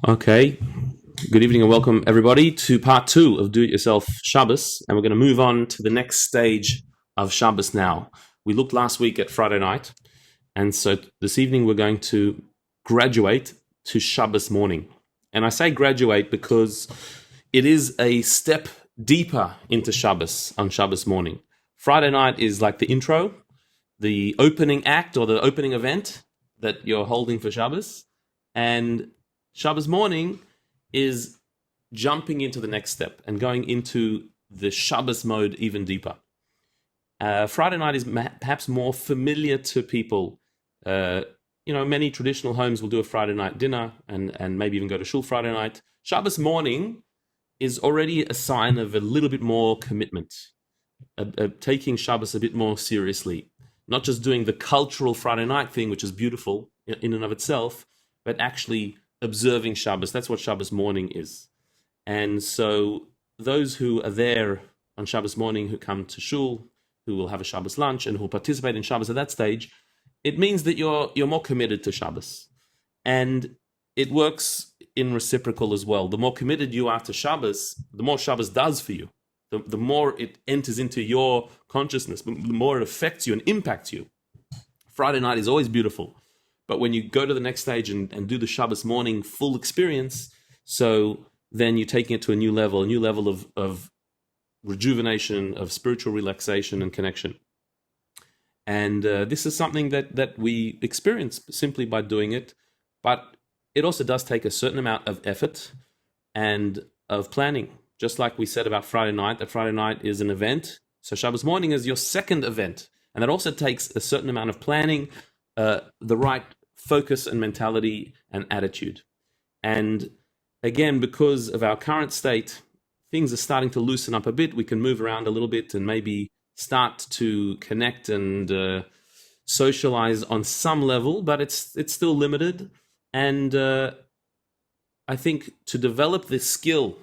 Okay, good evening and welcome everybody to part 2 of Do-It-Yourself Shabbos, and we're going to move on to the next stage of Shabbos now. We looked last week at Friday night, and so this evening we're going to graduate to Shabbos morning. And I say graduate because it is a step deeper into Shabbos on Shabbos morning. Friday night is like the intro, the opening act or the opening event that you're holding for Shabbos, and Shabbos morning is jumping into the next step and going into the Shabbos mode even deeper. Friday night is perhaps more familiar to people. Many traditional homes will do a Friday night dinner and maybe even go to shul Friday night. Shabbos morning is already a sign of a little bit more commitment, taking Shabbos a bit more seriously. Not just doing the cultural Friday night thing, which is beautiful in and of itself, but actually observing Shabbos. That's what Shabbos morning is. And so those who are there on Shabbos morning, who come to shul, who will have a Shabbos lunch and who will participate in Shabbos at that stage, it means that you're more committed to Shabbos. And it works in reciprocal as well. The more committed you are to Shabbos, the more Shabbos does for you. The more it enters into your consciousness, the more it affects you and impacts you. Friday night is always beautiful. But when you go to the next stage and do the Shabbos morning full experience, so then you're taking it to a new level of rejuvenation, of spiritual relaxation and connection. And this is something that we experience simply by doing it. But it also does take a certain amount of effort and of planning. Just like we said about Friday night, that Friday night is an event. So Shabbos morning is your second event. And that also takes a certain amount of planning, the right focus and mentality and attitude. And again, because of our current state, things are starting to loosen up a bit. We can move around a little bit and maybe start to connect and socialize on some level, but it's still limited. And I think to develop this skill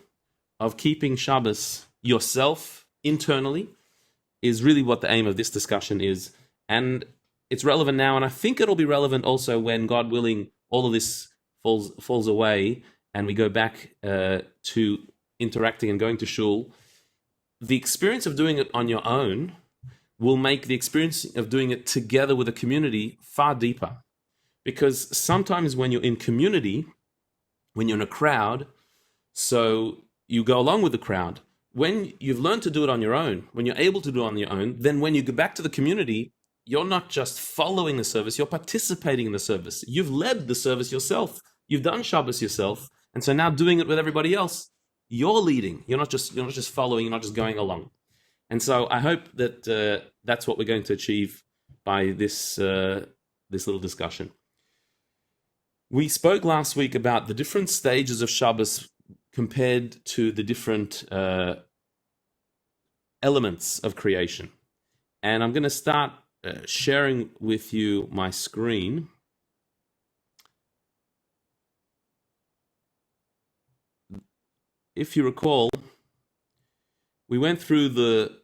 of keeping Shabbos yourself internally is really what the aim of this discussion is. And it's relevant now, and I think it'll be relevant also when, God willing, all of this falls away and we go back to interacting and going to shul. The experience of doing it on your own will make the experience of doing it together with a community far deeper. Because sometimes when you're in community, when you're in a crowd, so you go along with the crowd. When you've learned to do it on your own, when you're able to do it on your own, then when you go back to the community, you're not just following the service, you're participating in the service. You've led the service yourself. You've done Shabbos yourself. And so now doing it with everybody else, you're leading. You're not just following, you're not just going along. And so I hope that that's what we're going to achieve by this little discussion. We spoke last week about the different stages of Shabbos compared to the different elements of creation. And I'm going to start sharing with you my screen. If you recall, we went through the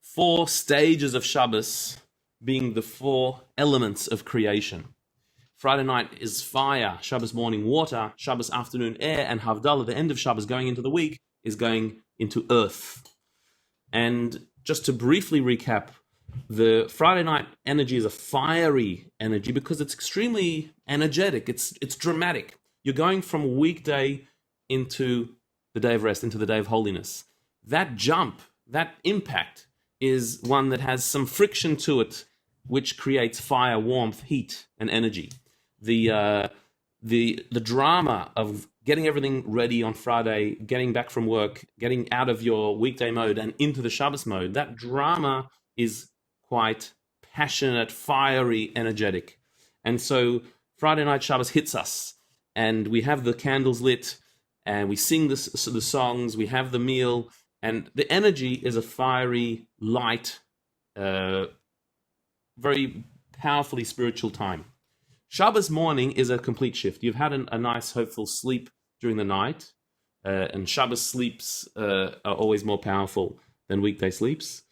4 stages of Shabbos being the 4 elements of creation. Friday night is fire, Shabbos morning water, Shabbos afternoon air, and Havdalah, the end of Shabbos going into the week, is going into earth. And just to briefly recap, the Friday night energy is a fiery energy because it's extremely energetic. It's dramatic. You're going from a weekday into the day of rest, into the day of holiness. That jump, that impact is one that has some friction to it, which creates fire, warmth, heat, and energy. The drama of getting everything ready on Friday, getting back from work, getting out of your weekday mode and into the Shabbos mode, that drama is quite passionate, fiery, energetic. And so Friday night Shabbos hits us, and we have the candles lit, and we sing the songs, we have the meal, and the energy is a fiery, light, very powerfully spiritual time. Shabbos morning is a complete shift. You've had a nice, hopeful sleep during the night, and Shabbos sleeps are always more powerful than weekday sleeps.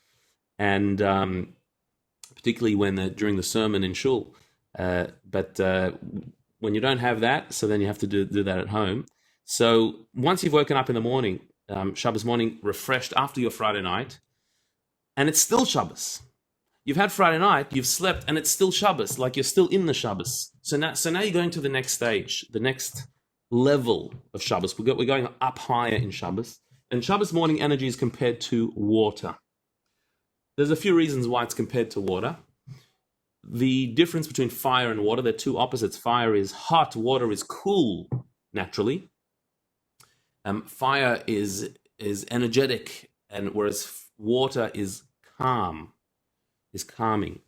And particularly when during the sermon in shul. But when you don't have that, so then you have to do that at home. So once you've woken up in the morning, Shabbos morning, refreshed after your Friday night, and it's still Shabbos. You've had Friday night, you've slept, and it's still Shabbos, like you're still in the Shabbos. So now you're going to the next stage, the next level of Shabbos. We're going up higher in Shabbos. And Shabbos morning energy is compared to water. There's a few reasons why it's compared to water. The difference between fire and water, they're two opposites. Fire is hot, water is cool, naturally. Fire is energetic, and whereas water is calm, is calming.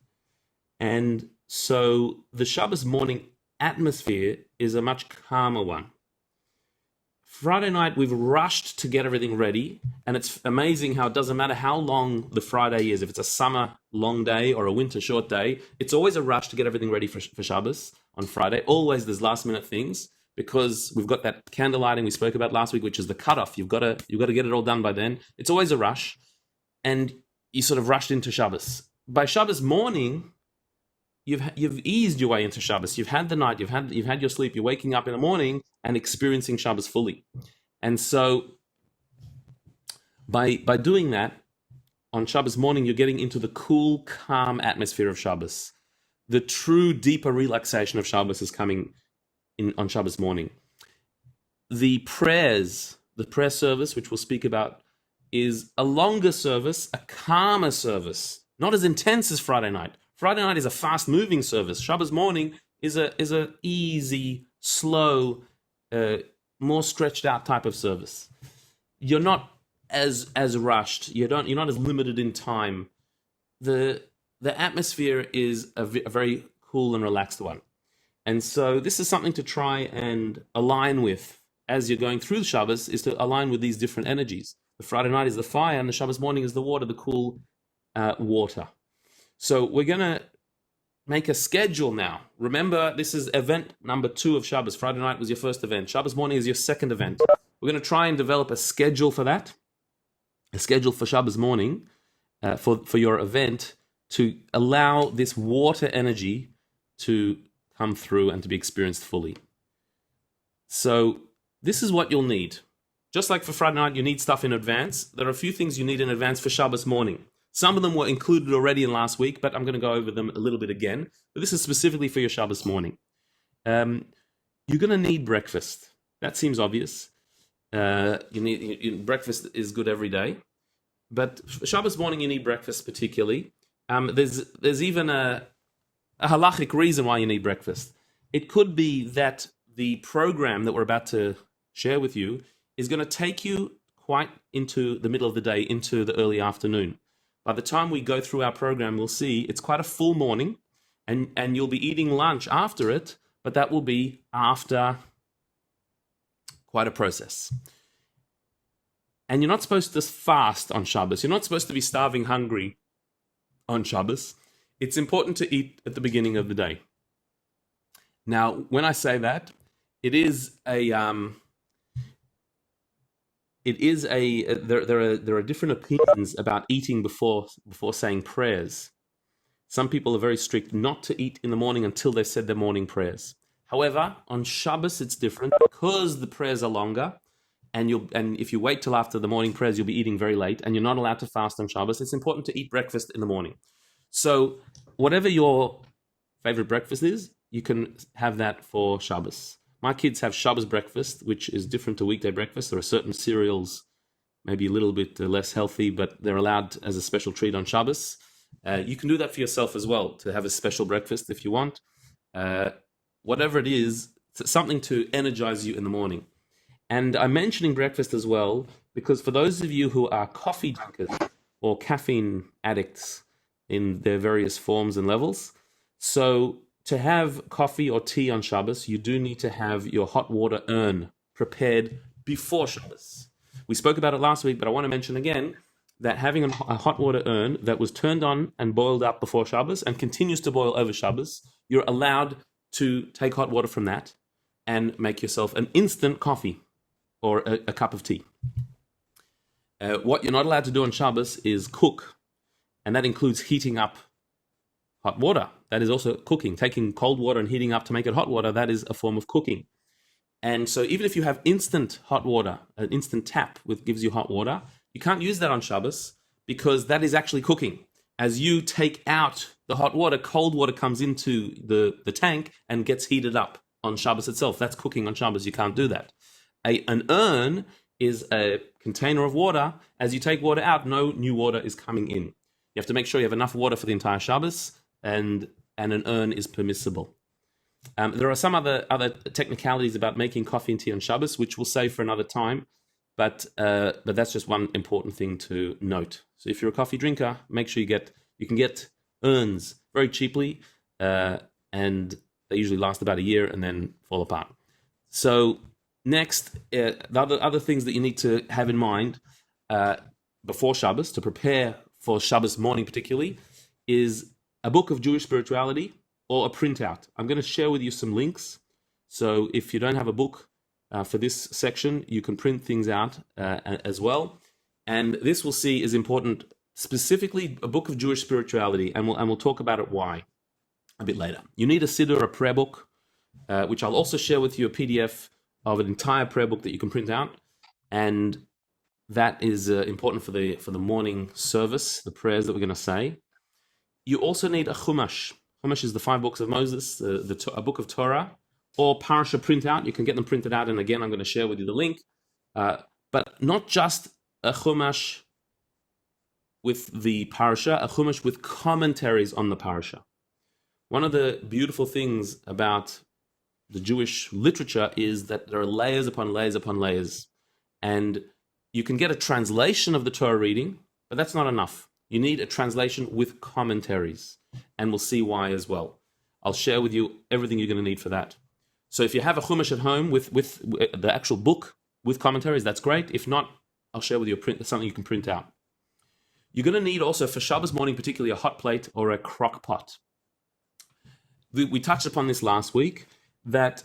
And so the Shabbos morning atmosphere is a much calmer one. Friday night, we've rushed to get everything ready, and it's amazing how it doesn't matter how long the Friday is. If it's a summer long day or a winter short day, it's always a rush to get everything ready for Shabbos on Friday. Always there's last minute things, because we've got that candle lighting we spoke about last week, which is the cutoff. You've got to get it all done by then. It's always a rush, and you sort of rushed into Shabbos. By Shabbos morning, you've eased your way into Shabbos. You've had the night, you've had your sleep. You're waking up in the morning and experiencing Shabbos fully. And so by doing that on Shabbos morning, you're getting into the cool, calm atmosphere of Shabbos. The true, deeper relaxation of Shabbos is coming in on Shabbos morning. The prayer service, which we'll speak about, is a longer service, a calmer service, not as intense as Friday night. Friday night is a fast-moving service. Shabbos morning is a easy, slow, more stretched out type of service. You're not as rushed. You're not as limited in time. The atmosphere is a very cool and relaxed one. And so this is something to try and align with as you're going through Shabbos, is to align with these different energies. The Friday night is the fire, and the Shabbos morning is the water, the cool water. So we're going to make a schedule now. Remember, this is event number 2 of Shabbos. Friday night was your first event. Shabbos morning is your second event. We're going to try and develop a schedule for that, a schedule for Shabbos morning, for your event, to allow this water energy to come through and to be experienced fully. So this is what you'll need. Just like for Friday night, you need stuff in advance. There are a few things you need in advance for Shabbos morning. Some of them were included already in last week, but I'm going to go over them a little bit again. But this is specifically for your Shabbos morning. You're going to need breakfast. That seems obvious. Breakfast is good every day. But for Shabbos morning, you need breakfast particularly. There's even a halachic reason why you need breakfast. It could be that the program that we're about to share with you is going to take you quite into the middle of the day, into the early afternoon. By the time we go through our program, we'll see it's quite a full morning, and you'll be eating lunch after it, but that will be after quite a process. And you're not supposed to fast on Shabbos. You're not supposed to be starving hungry on Shabbos. It's important to eat at the beginning of the day. Now, when I say that, there are different opinions about eating before saying prayers. Some people are very strict not to eat in the morning until they've said their morning prayers. However, on Shabbos it's different because the prayers are longer, and if you wait till after the morning prayers, you'll be eating very late, and you're not allowed to fast on Shabbos. It's important to eat breakfast in the morning. So whatever your favorite breakfast is, you can have that for Shabbos. My kids have Shabbos breakfast, which is different to weekday breakfast. There are certain cereals, maybe a little bit less healthy, but they're allowed as a special treat on Shabbos. You can do that for yourself as well, to have a special breakfast if you want. Whatever it is, it's something to energize you in the morning. And I'm mentioning breakfast as well, because for those of you who are coffee drinkers or caffeine addicts in their various forms and levels, so to have coffee or tea on Shabbos, you do need to have your hot water urn prepared before Shabbos. We spoke about it last week, but I want to mention again that having a hot water urn that was turned on and boiled up before Shabbos and continues to boil over Shabbos, you're allowed to take hot water from that and make yourself an instant coffee or a cup of tea. What you're not allowed to do on Shabbos is cook, and that includes heating up hot water. That is also cooking. Taking cold water and heating up to make it hot water, that is a form of cooking. And so even if you have instant hot water, an instant tap which gives you hot water, you can't use that on Shabbos because that is actually cooking. As you take out the hot water, cold water comes into the tank and gets heated up on Shabbos itself. That's cooking on Shabbos. You can't do that. An urn is a container of water. As you take water out, no new water is coming in. You have to make sure you have enough water for the entire Shabbos, and an urn is permissible. There are some other technicalities about making coffee and tea on Shabbos, which we'll save for another time, but that's just one important thing to note. So if you're a coffee drinker, make sure you can get urns very cheaply, and they usually last about a year and then fall apart. So next, the other things that you need to have in mind before Shabbos, to prepare for Shabbos morning particularly, is a book of Jewish spirituality or a printout. I'm going to share with you some links. So if you don't have a book for this section, you can print things out as well. And this we'll see is important, specifically a book of Jewish spirituality, and we'll talk about it why a bit later. You need a siddur, a prayer book, which I'll also share with you a PDF of an entire prayer book that you can print out, and that is important for the morning service, the prayers that we're going to say. You also need a chumash. Chumash is the 5 books of Moses, a book of Torah, or Parsha printout. You can get them printed out, and again, I'm going to share with you the link. But not just a chumash with the Parsha, a chumash with commentaries on the Parsha. One of the beautiful things about the Jewish literature is that there are layers upon layers upon layers. And you can get a translation of the Torah reading, but that's not enough. You need a translation with commentaries, and we'll see why as well. I'll share with you everything you're going to need for that. So if you have a chumash at home with the actual book with commentaries, that's great. If not, I'll share with you something you can print out. You're going to need also for Shabbos morning, particularly a hot plate or a crock pot. We touched upon this last week, that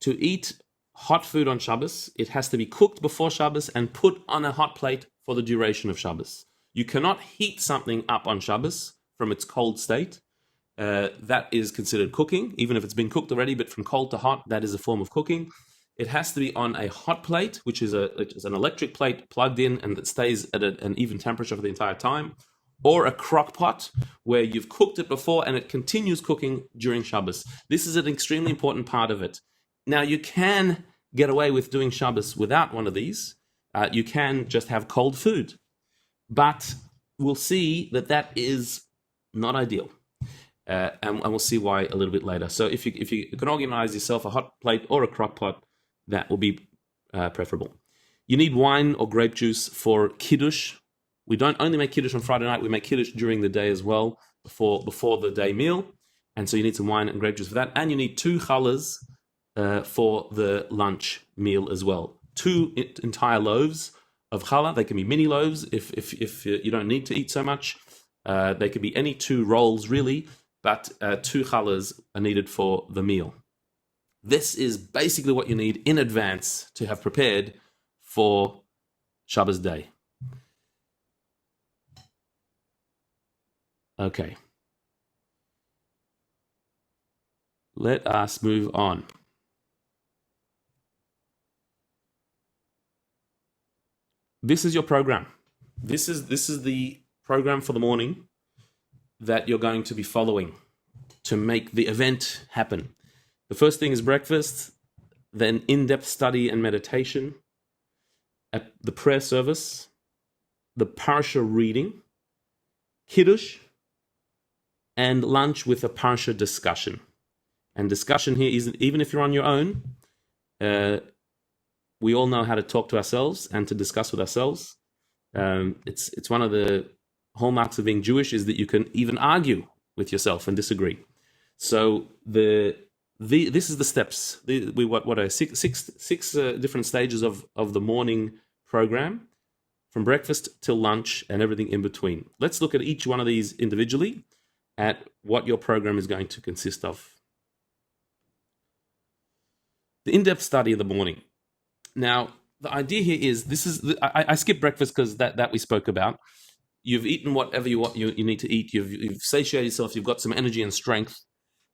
to eat hot food on Shabbos, it has to be cooked before Shabbos and put on a hot plate for the duration of Shabbos. You cannot heat something up on Shabbos from its cold state. That is considered cooking, even if it's been cooked already, but from cold to hot, that is a form of cooking. It has to be on a hot plate, which is an electric plate plugged in and that stays at an even temperature for the entire time, or a crock pot where you've cooked it before and it continues cooking during Shabbos. This is an extremely important part of it. Now, you can get away with doing Shabbos without one of these. You can just have cold food. But we'll see that is not ideal. And we'll see why a little bit later. So if you can organize yourself a hot plate or a crock pot, that will be preferable. You need wine or grape juice for Kiddush. We don't only make Kiddush on Friday night, we make Kiddush during the day as well, before the day meal. And so you need some wine and grape juice for that. And you need 2 challahs for the lunch meal as well. 2 entire loaves of challah. They can be mini loaves if you don't need to eat so much. They could be any 2 rolls really, but 2 challahs are needed for the meal. This is basically what you need in advance to have prepared for Shabbos day. Okay. Let us move on. This is your program. This is the program for the morning that you're going to be following to make the event happen. The first thing is breakfast, then in-depth study and meditation, at the prayer service, the Parsha reading, Kiddush, and lunch with a Parsha discussion. And discussion here is, even if you're on your own, we all know how to talk to ourselves and to discuss with ourselves. It's one of the hallmarks of being Jewish is that you can even argue with yourself and disagree. So this is the steps. What are six different stages of the morning program, from breakfast till lunch and everything in between. Let's look at each one of these individually, at what your program is going to consist of. The in-depth study of the morning. Now, the idea here is I skipped breakfast because that we spoke about. You've eaten whatever you need to eat. You've satiated yourself. You've got some energy and strength.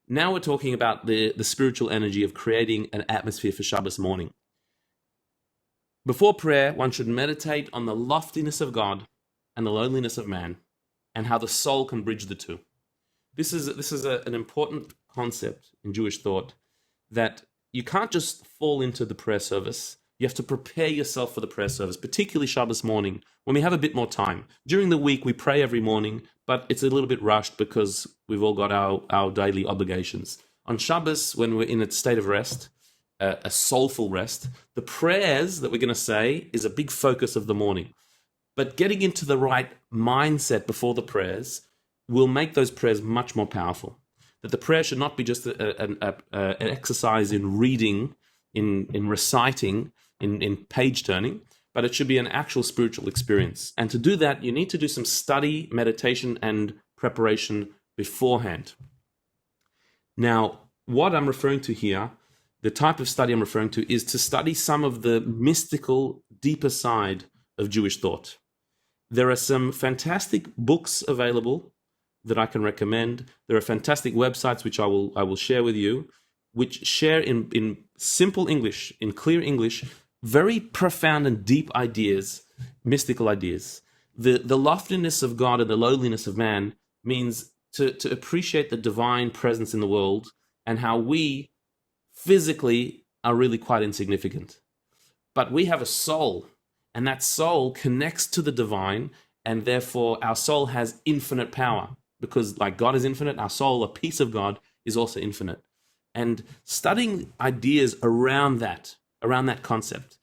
Now we're talking about the spiritual energy of creating an atmosphere for Shabbos morning. Before prayer, one should meditate on the loftiness of God and the loneliness of man, and how the soul can bridge the two. This is an important concept in Jewish thought, that you can't just fall into the prayer service. You have to prepare yourself for the prayer service, particularly Shabbos morning, when we have a bit more time. During the week, we pray every morning, but it's a little bit rushed because we've all got our daily obligations. On Shabbos, when we're in a state of rest, a soulful rest, the prayers that we're going to say is a big focus of the morning. But getting into the right mindset before the prayers will make those prayers much more powerful. That the prayer should not be just an exercise in reading, in reciting, in page turning, but it should be an actual spiritual experience. And to do that, you need to do some study, meditation, and preparation beforehand. Now, what I'm referring to here, the type of study I'm referring to, is to study some of the mystical, deeper side of Jewish thought. There are some fantastic books available that I can recommend. There are fantastic websites which I will share with you, which share in simple English, in clear English, very profound and deep ideas, mystical ideas. The loftiness of God and the lowliness of man means to appreciate the divine presence in the world and how we physically are really quite insignificant. But we have a soul, and that soul connects to the divine, and therefore our soul has infinite power. Because like God is infinite, our soul, a piece of God, is also infinite. And studying ideas around that concept,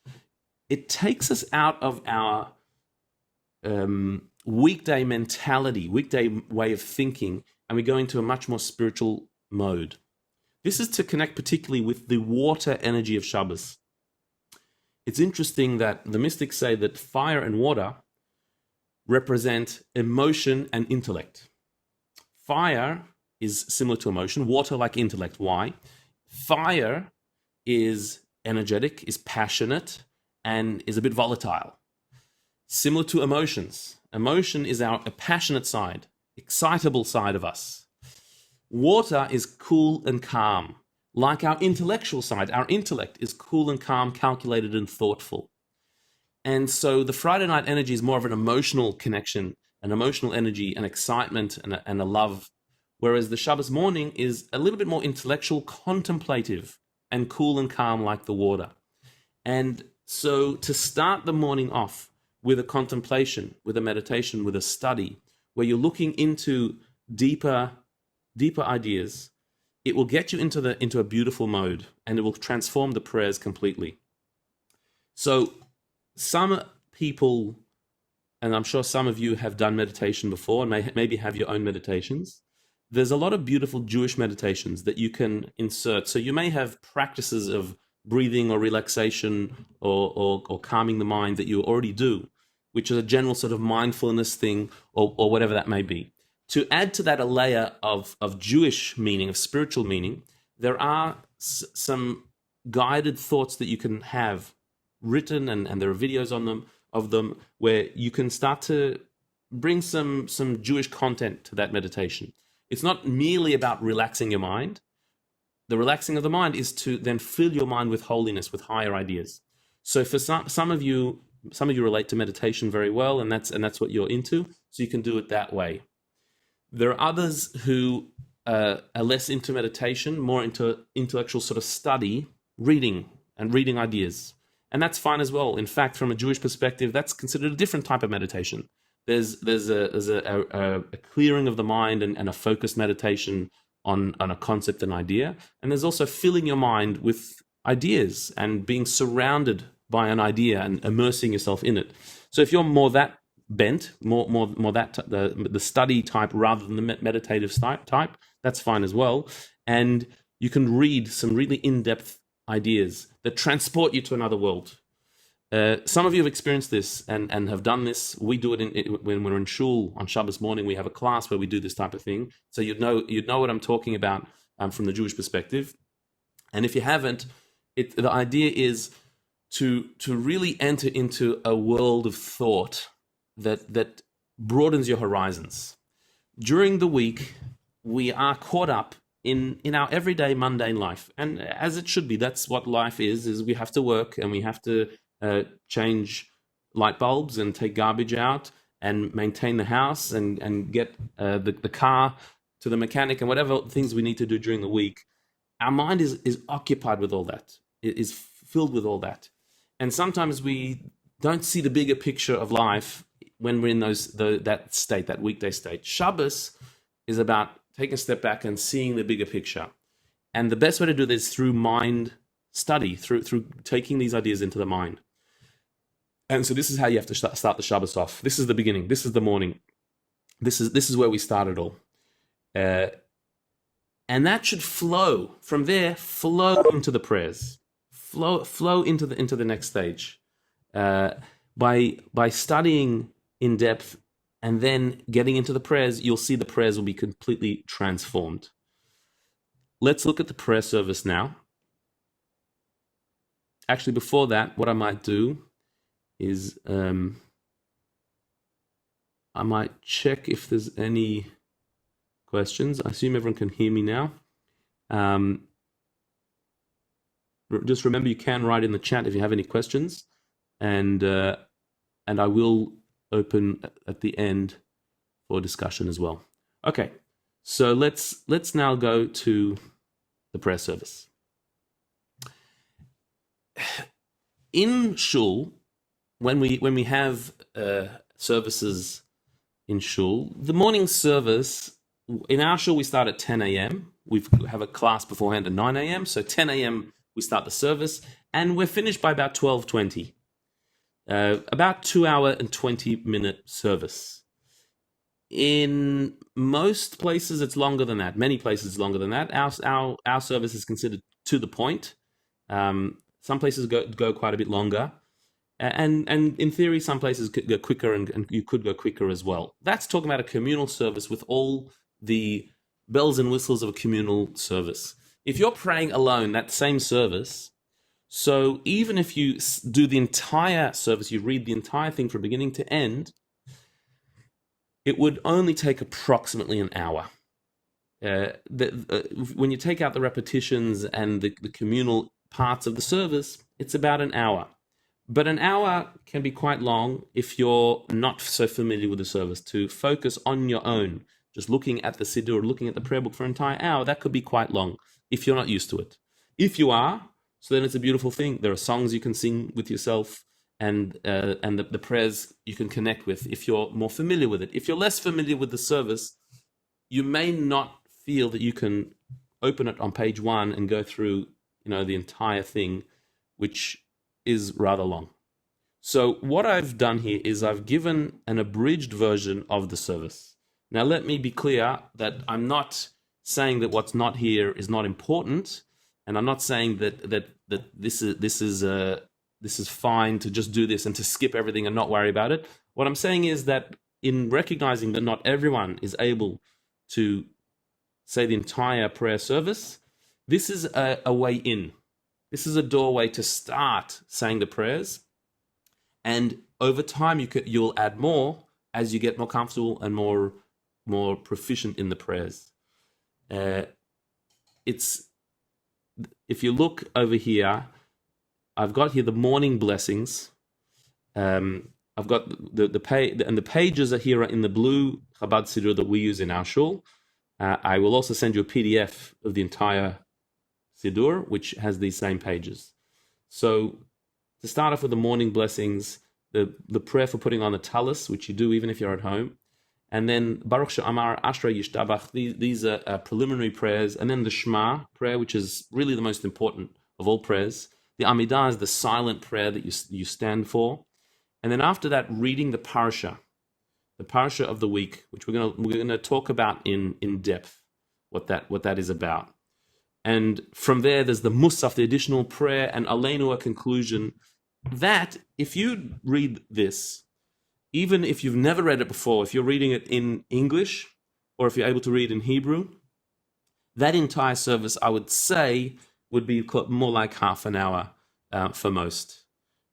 it takes us out of our weekday mentality, weekday way of thinking, and we go into a much more spiritual mode. This is to connect particularly with the water energy of Shabbos. It's interesting that the mystics say that fire and water represent emotion and intellect. Fire is similar to emotion, water like intellect. Why? Fire is energetic, is passionate, and is a bit volatile. Similar to emotions. Emotion is a passionate side, excitable side of us. Water is cool and calm. Like our intellectual side, our intellect is cool and calm, calculated and thoughtful. And so the Friday night energy is more of an emotional connection, an emotional energy, an excitement, and a love. Whereas the Shabbos morning is a little bit more intellectual, contemplative, and cool and calm like the water. And so to start the morning off with a contemplation, with a meditation, with a study, where you're looking into deeper ideas, it will get you into a beautiful mode, and it will transform the prayers completely. So some people, and I'm sure some of you have done meditation before and maybe have your own meditations. There's a lot of beautiful Jewish meditations that you can insert. So you may have practices of breathing or relaxation or calming the mind that you already do, which is a general sort of mindfulness thing or whatever that may be. To add to that a layer of Jewish meaning, of spiritual meaning, there are some guided thoughts that you can have written, and there are videos of them where you can start to bring some Jewish content to that meditation. It's not merely about relaxing your mind. The relaxing of the mind is to then fill your mind with holiness, with higher ideas. So for some of you relate to meditation very well, and that's what you're into, so you can do it that way. There are others who are less into meditation, more into intellectual sort of study, reading ideas. And that's fine as well. In fact, from a Jewish perspective, that's considered a different type of meditation. There's a clearing of the mind and a focused meditation on a concept and idea. And there's also filling your mind with ideas and being surrounded by an idea and immersing yourself in it. So if you're more that bent, more that the study type rather than the meditative type, that's fine as well. And you can read some really in-depth ideas that transport you to another world. Some of you have experienced this and have done this. We do it when we're in shul on Shabbos morning. We have a class where we do this type of thing. So you'd know what I'm talking about from the Jewish perspective. And if you haven't, the idea is to really enter into a world of thought that broadens your horizons. During the week, we are caught up in our everyday mundane life, and as it should be. That's what life is we have to work, and we have to change light bulbs and take garbage out and maintain the house and get the car to the mechanic and whatever things we need to do during the week. Our mind is occupied with all that. It is filled with all that. And sometimes we don't see the bigger picture of life when we're in that state, that weekday state. Shabbos is about taking a step back and seeing the bigger picture. And the best way to do this is through mind study, through taking these ideas into the mind. And so this is how you have to start the Shabbos off. This is the beginning. This is the morning. This is where we start it all. And that should flow from there, flow into the prayers, flow into the next stage. By studying in depth and then getting into the prayers, you'll see the prayers will be completely transformed. Let's look at the prayer service now. Actually, before that, what I might do is I might check if there's any questions. I assume everyone can hear me now. Just remember, you can write in the chat if you have any questions, and I will open at the end for discussion as well. Okay, so let's now go to the prayer service. In shul, when we have services in shul, the morning service, in our shul we start at 10 a.m. We have a class beforehand at 9 a.m. So 10 a.m. we start the service, and we're finished by about 12:20. About 2 hour and 20-minute service. In most places, it's longer than that. Many places, it's longer than that. Our service is considered to the point. Some places go quite a bit longer. And in theory, some places could go quicker, and you could go quicker as well. That's talking about a communal service with all the bells and whistles of a communal service. If you're praying alone, that same service, so even if you do the entire service, you read the entire thing from beginning to end, it would only take approximately an hour. When you take out the repetitions and the communal parts of the service, it's about an hour. But an hour can be quite long if you're not so familiar with the service. To focus on your own, just looking at the Siddur, looking at the prayer book for an entire hour, that could be quite long if you're not used to it. If you are, so then it's a beautiful thing. There are songs you can sing with yourself, and the prayers you can connect with if you're more familiar with it. If you're less familiar with the service, you may not feel that you can open it on page 1 and go through, the entire thing, which is rather long. So what I've done here is I've given an abridged version of the service. Now let me be clear that I'm not saying that what's not here is not important, and I'm not saying that this is fine to just do this and to skip everything and not worry about it. What I'm saying is that in recognizing that not everyone is able to say the entire prayer service, this is a way in. This is a doorway to start saying the prayers, and over time you'll add more as you get more comfortable and more proficient in the prayers. If you look over here, I've got here the morning blessings. I've got the page, and the pages are here in the blue Chabad Siddur that we use in our shul. I will also send you a PDF of the entire Siddur, which has these same pages. So to start off with the morning blessings, the prayer for putting on the talus, which you do even if you're at home, and then Baruch She'amar Ashrei Yishtabach. These are preliminary prayers, and then the Shema prayer, which is really the most important of all prayers. The Amidah is the silent prayer that you stand for, and then after that, reading the Parsha of the week, which we're gonna talk about in depth, what that is about. And from there's the Musaf, the additional prayer, and Aleinu, a conclusion. That, if you read this, even if you've never read it before, if you're reading it in English, or if you're able to read in Hebrew, that entire service, I would say, would be more like half an hour for most.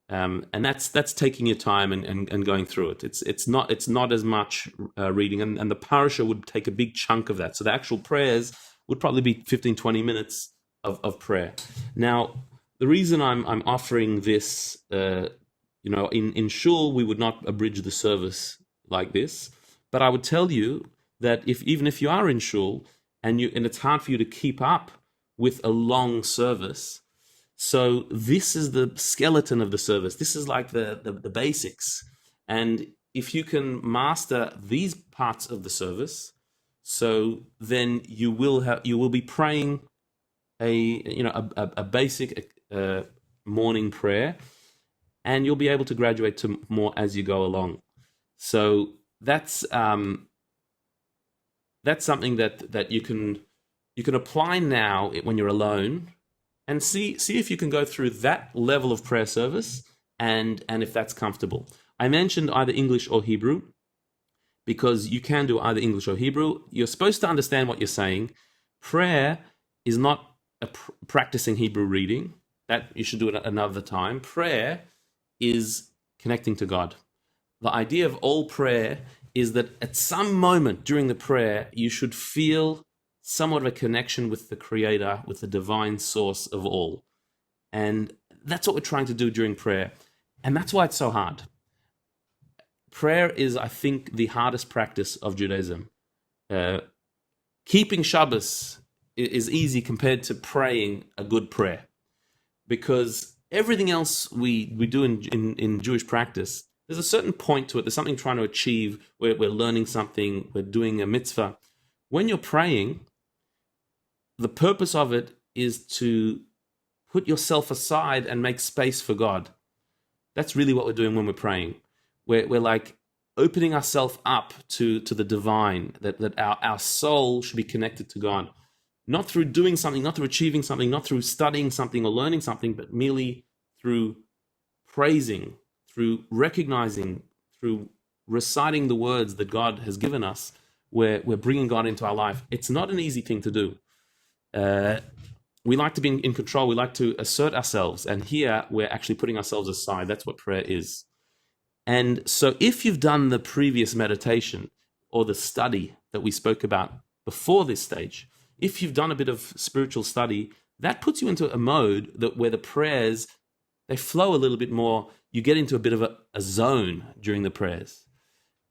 And that's taking your time and going through it. It's not as much reading, and the Parsha would take a big chunk of that. So the actual prayers would probably be 15-20 minutes of prayer. Now, the reason I'm offering this, in shul we would not abridge the service like this, but I would tell you that even if you are in shul and it's hard for you to keep up with a long service, so this is the skeleton of the service. This is like the basics. And if you can master these parts of the service, so then you will be praying a basic morning prayer, and you'll be able to graduate to more as you go along. So that's something that you can apply now when you're alone, and see if you can go through that level of prayer service, and if that's comfortable. I mentioned either English or Hebrew, because you can do either English or Hebrew. You're supposed to understand what you're saying. Prayer is not practicing Hebrew reading. That you should do it another time. Prayer is connecting to God. The idea of all prayer is that at some moment during the prayer, you should feel somewhat of a connection with the Creator, with the divine source of all. And that's what we're trying to do during prayer. And that's why it's so hard. Prayer is, I think, the hardest practice of Judaism. Keeping Shabbos is easy compared to praying a good prayer, because everything else we do in Jewish practice, there's a certain point to it. There's something trying to achieve. We're learning something. We're doing a mitzvah. When you're praying, the purpose of it is to put yourself aside and make space for God. That's really what we're doing when we're praying. We're like opening ourselves up to the divine, that our soul should be connected to God. Not through doing something, not through achieving something, not through studying something or learning something, but merely through praising, through recognizing, through reciting the words that God has given us. We're bringing God into our life. It's not an easy thing to do. We like to be in control. We like to assert ourselves. And here we're actually putting ourselves aside. That's what prayer is. And so if you've done the previous meditation or the study that we spoke about before this stage, if you've done a bit of spiritual study, that puts you into a mode where the prayers, they flow a little bit more. You get into a bit of a zone during the prayers,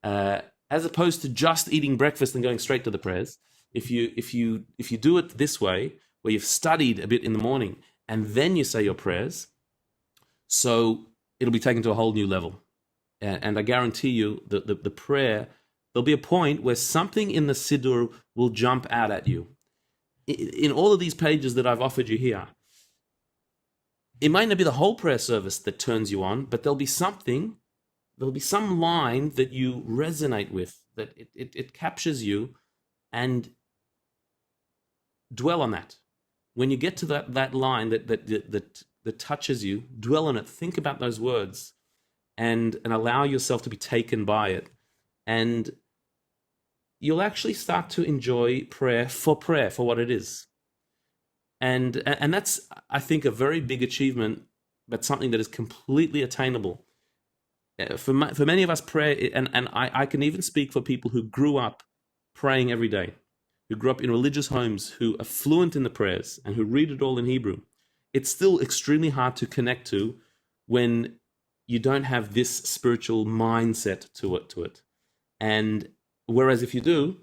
as opposed to just eating breakfast and going straight to the prayers. If you do it this way, where you've studied a bit in the morning and then you say your prayers, so it'll be taken to a whole new level. And I guarantee you that the prayer, there'll be a point where something in the Siddur will jump out at you. In all of these pages that I've offered you here, it might not be the whole prayer service that turns you on, but there'll be some line that you resonate with, that it captures you, and dwell on that. When you get to that line that touches you, dwell on it. Think about those words, and allow yourself to be taken by it. And you'll actually start to enjoy prayer for what it is. And that's, I think, a very big achievement, but something that is completely attainable. For many of us, prayer, and I can even speak for people who grew up praying every day, who grew up in religious homes, who are fluent in the prayers, and who read it all in Hebrew. It's still extremely hard to connect to when you don't have this spiritual mindset to it. And whereas if you do,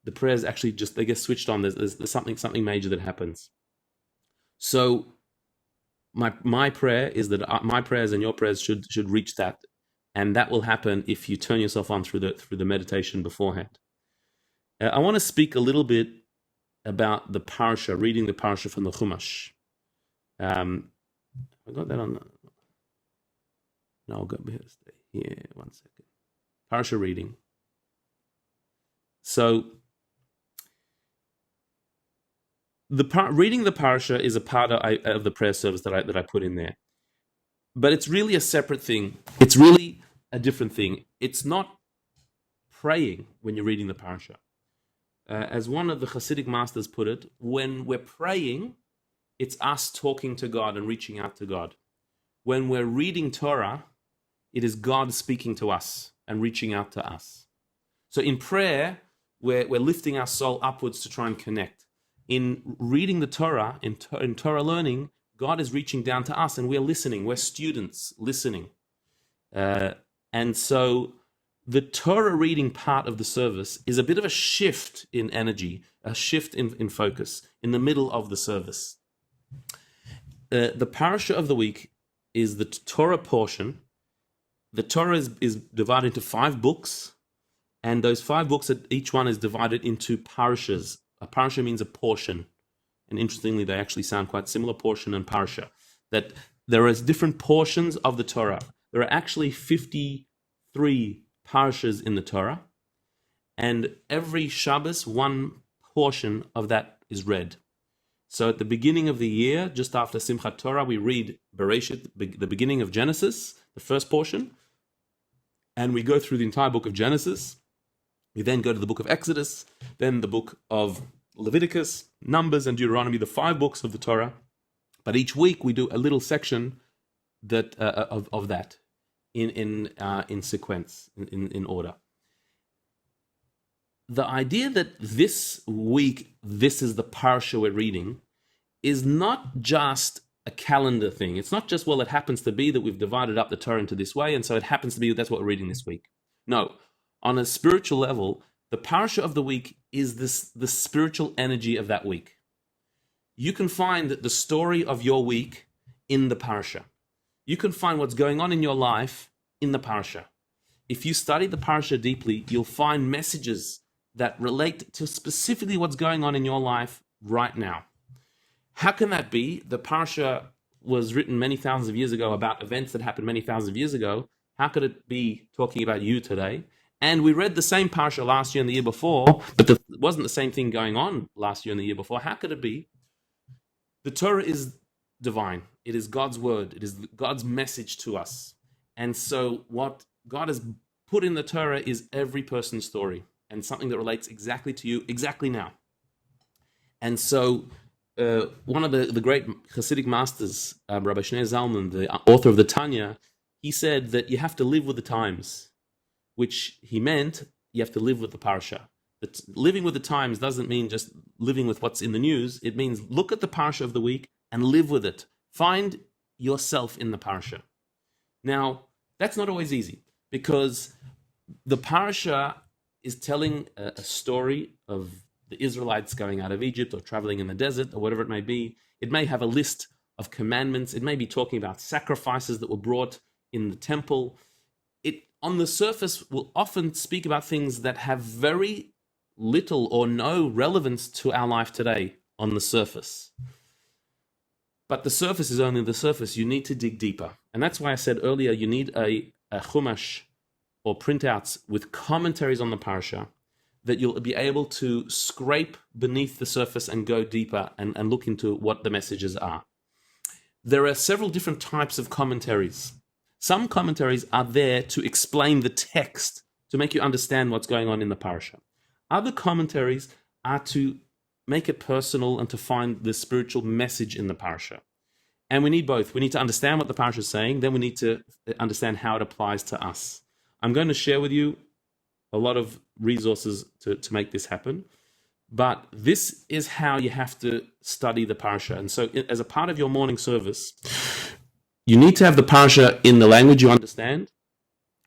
the prayers actually they get switched on. There's something major that happens. So my prayer is that my prayers and your prayers should reach that, and that will happen if you turn yourself on through the meditation beforehand. I want to speak a little bit about the Parsha, reading the Parsha from the Chumash. I got that on. No, I'll go here. 1 second. Parsha reading. So, reading the Parsha is a part of the prayer service that I put in there. But it's really a separate thing. It's really a different thing. It's not praying when you're reading the Parsha. As one of the Hasidic masters put it, when we're praying, it's us talking to God and reaching out to God. when we're reading Torah, it is God speaking to us and reaching out to us. So in prayer, we're lifting our soul upwards to try and connect. In reading the Torah, in Torah learning, God is reaching down to us and we're listening. We're students listening. And so the Torah reading part of the service is a bit of a shift in energy, a shift in focus in the middle of the service. The Parsha of the week is the Torah portion. The Torah is divided into 5 books, and those 5 books, each one is divided into parashas. A parasha means a portion. And interestingly, they actually sound quite similar, portion and parsha. That there is different portions of the Torah. There are actually 53 parashas in the Torah, and every Shabbos, one portion of that is read. So at the beginning of the year, just after Simchat Torah, we read Bereshit, the beginning of Genesis, the first portion, and we go through the entire book of Genesis. We then go to the book of Exodus, then the book of Leviticus, Numbers, and Deuteronomy, the 5 books of the Torah. But each week we do a little section that of that in sequence, in order. The idea that this week, this is the parsha we're reading, is not just a calendar thing. It's not just, well, it happens to be that we've divided up the Torah into this way, and so it happens to be that that's what we're reading this week. No, on a spiritual level, the parsha of the week is the spiritual energy of that week. You can find the story of your week in the parsha. You can find what's going on in your life in the parsha. If you study the parsha deeply, you'll find messages that relate to specifically what's going on in your life right now. How can that be? The parsha was written many thousands of years ago about events that happened many thousands of years ago. How could it be talking about you today? And we read the same parsha last year and the year before, but it wasn't the same thing going on last year and the year before. How could it be? The Torah is divine. It is God's word. It is God's message to us. And so what God has put in the Torah is every person's story and something that relates exactly to you, exactly now. And so one of the great Hasidic masters, Rabbi Shneur Zalman, the author of the Tanya, he said that you have to live with the times, which he meant you have to live with the parsha. That living with the times doesn't mean just living with what's in the news. It means look at the parsha of the week and live with it. Find yourself in the parsha. Now, that's not always easy because the parsha is telling a story of the Israelites going out of Egypt or traveling in the desert or whatever it may be. It may have a list of commandments. It may be talking about sacrifices that were brought in the temple. It, on the surface, will often speak about things that have very little or no relevance to our life today on the surface. But the surface is only the surface. You need to dig deeper. And that's why I said earlier, you need a chumash or printouts with commentaries on the parsha that you'll be able to scrape beneath the surface and go deeper and look into what the messages are. There are several different types of commentaries. Some commentaries are there to explain the text, to make you understand what's going on in the parsha. Other commentaries are to make it personal and to find the spiritual message in the parsha. And we need both. We need to understand what the parsha is saying, then we need to understand how it applies to us. I'm going to share with you a lot of resources to make this happen, but this is how you have to study the parsha. And so as a part of your morning service, you need to have the parsha in the language you understand,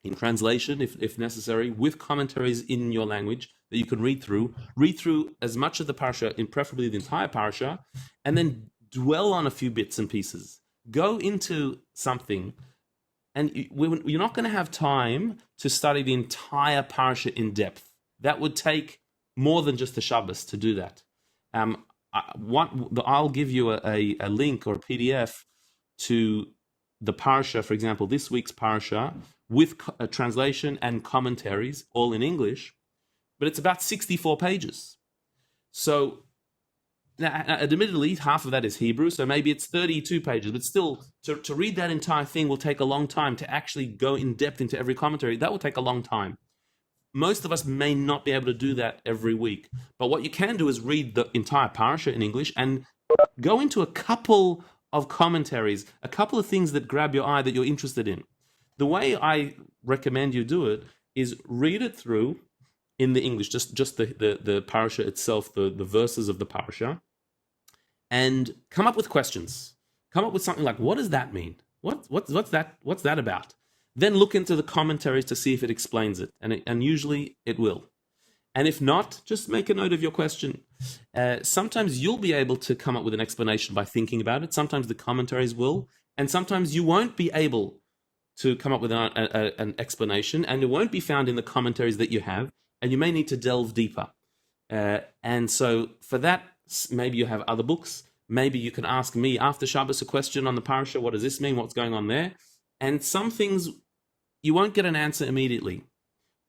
in translation if necessary, with commentaries in your language that you can read through as much of the parsha, in preferably the entire parsha, and then dwell on a few bits and pieces. Go into something, and you're not going to have time to study the entire parsha in depth. That would take more than just the Shabbos to do that. I'll give you a link or a PDF to the parsha, for example, this week's parsha, with a translation and commentaries, all in English, but it's about 64 pages. So, now, admittedly, half of that is Hebrew, so maybe it's 32 pages, but still, to read that entire thing will take a long time. To actually go in depth into every commentary, that will take a long time. Most of us may not be able to do that every week, but what you can do is read the entire parsha in English and go into a couple of commentaries, a couple of things that grab your eye that you're interested in. The way I recommend you do it is read it through in the English, just the Parsha itself, the verses of the Parsha, and come up with questions. Come up with something like, what does that mean? What's that about? Then look into the commentaries to see if it explains it, and usually it will. And if not, just make a note of your question. Sometimes you'll be able to come up with an explanation by thinking about it. Sometimes the commentaries will, and sometimes you won't be able to come up with an explanation, and it won't be found in the commentaries that you have, and you may need to delve deeper. And so for that, maybe you have other books. Maybe you can ask me after Shabbos a question on the Parsha. What does this mean? What's going on there? And some things you won't get an answer immediately.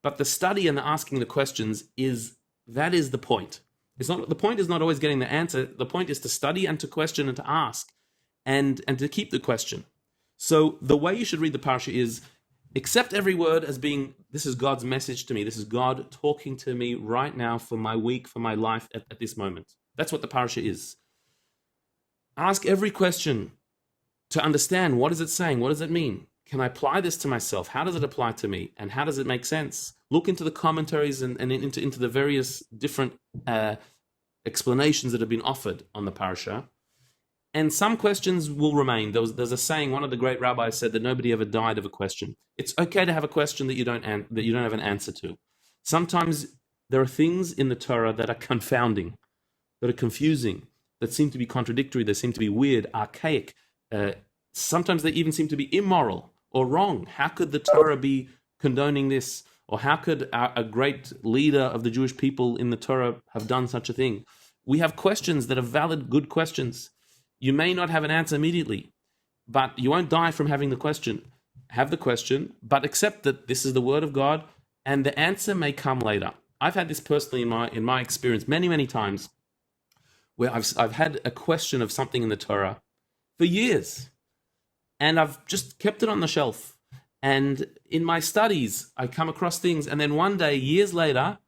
But the study and the asking the questions is the point. The point is not always getting the answer. The point is to study and to question and to ask and to keep the question. So the way you should read the Parsha is accept every word as being, this is God's message to me. This is God talking to me right now for my week, for my life at this moment. That's what the Parsha is. Ask every question to understand, what is it saying? What does it mean? Can I apply this to myself? How does it apply to me? And how does it make sense? Look into the commentaries and into the various different explanations that have been offered on the Parsha. And some questions will remain. There's a saying, one of the great rabbis said that nobody ever died of a question. It's okay to have a question that you don't have an answer to. Sometimes there are things in the Torah that are confounding, that are confusing, that seem to be contradictory, that seem to be weird, archaic. Sometimes they even seem to be immoral or wrong. How could the Torah be condoning this? Or how could a great leader of the Jewish people in the Torah have done such a thing? We have questions that are valid, good questions. You may not have an answer immediately, but you won't die from having the question. Have the question, but accept that this is the word of God, and the answer may come later. I've had this personally in my experience many times, where I've had a question of something in the Torah for years, and I've just kept it on the shelf. And in my studies, I come across things, and then one day, years later,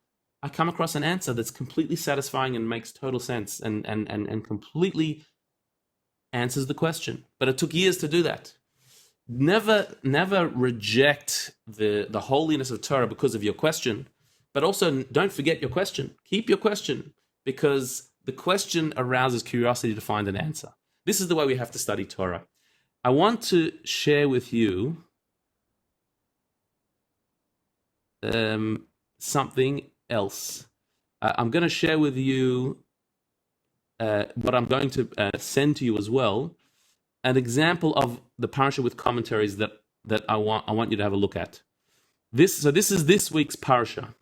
I come across an answer that's completely satisfying and makes total sense and completely answers the question. But it took years to do that. Never reject the holiness of Torah because of your question, but also don't forget your question. Keep your question, because the question arouses curiosity to find an answer. This is the way we have to study Torah. I want to share with you something else. I'm going to share with you what I'm going to send to you as well, an example of the Parsha with commentaries that I want you to have a look at. This is this week's Parsha.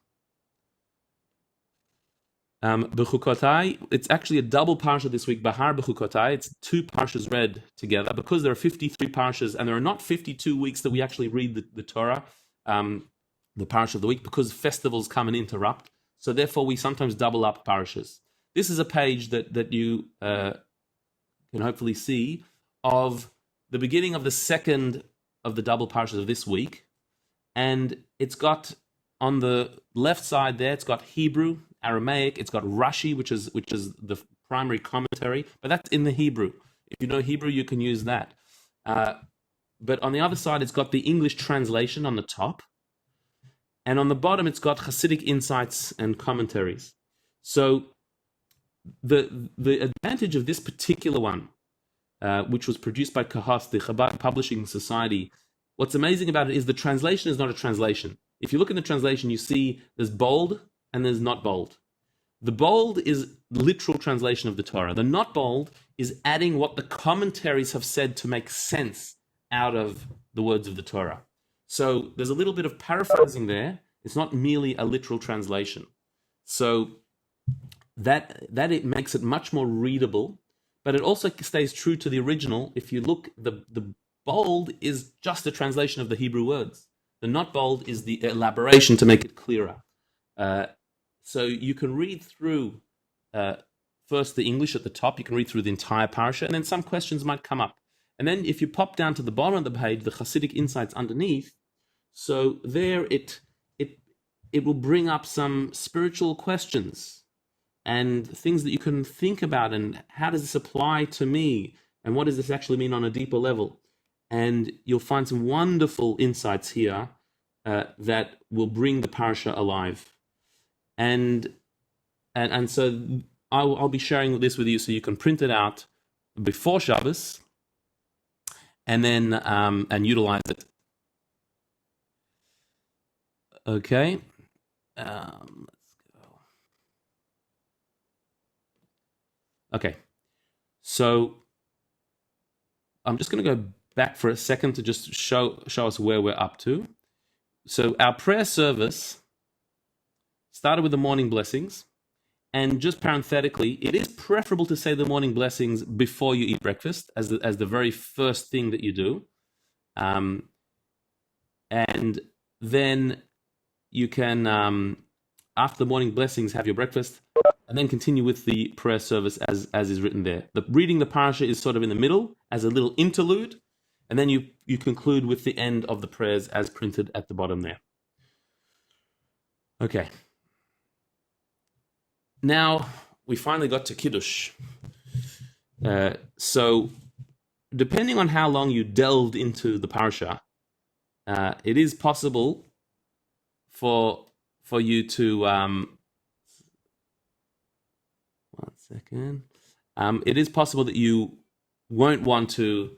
B'chukotai, it's actually a double Parsha this week. Bahar B'chukotai, it's two Parshas read together, because there are 53 Parshas, and there are not 52 weeks that we actually read the Torah, the Parsha of the week, because festivals come and interrupt. So therefore, we sometimes double up Parshas. This is a page that you can hopefully see of the beginning of the second of the double Parshas of this week, and it's got on the left side there, it's got Hebrew, Aramaic, it's got Rashi, which is the primary commentary, but that's in the Hebrew. If you know Hebrew, you can use that. But on the other side, it's got the English translation on the top, and on the bottom, it's got Hasidic insights and commentaries. So the advantage of this particular one, which was produced by Kahas, the Chabad Publishing Society, what's amazing about it is the translation is not a translation. If you look in the translation, you see there's bold and there's not bold. The bold is literal translation of the Torah. The not bold is adding what the commentaries have said to make sense out of the words of the Torah. So there's a little bit of paraphrasing there. It's not merely a literal translation. So that it makes it much more readable, but it also stays true to the original. If you look, the bold is just a translation of the Hebrew words. The not bold is the elaboration to make it clearer. So you can read through first the English at the top. You can read through the entire Parsha, and then some questions might come up. And then if you pop down to the bottom of the page, the Hasidic insights underneath, so there it will bring up some spiritual questions and things that you can think about, and how does this apply to me? and what does this actually mean on a deeper level? And you'll find some wonderful insights here that will bring the Parsha alive. And so I'll be sharing this with you so you can print it out before Shabbos and then and utilize it. Okay. Let's go. Okay. So I'm just going to go back for a second to just show us where we're up to. So our prayer service started with the morning blessings. And just parenthetically, it is preferable to say the morning blessings before you eat breakfast as the very first thing that you do. And then you can, after the morning blessings, have your breakfast and then continue with the prayer service as is written there. Reading the Parsha is sort of in the middle as a little interlude. And then you conclude with the end of the prayers as printed at the bottom there. Okay. Now, we finally got to Kiddush. So, depending on how long you delved into the Parsha, it is possible for you to... one second. It is possible that you won't want to...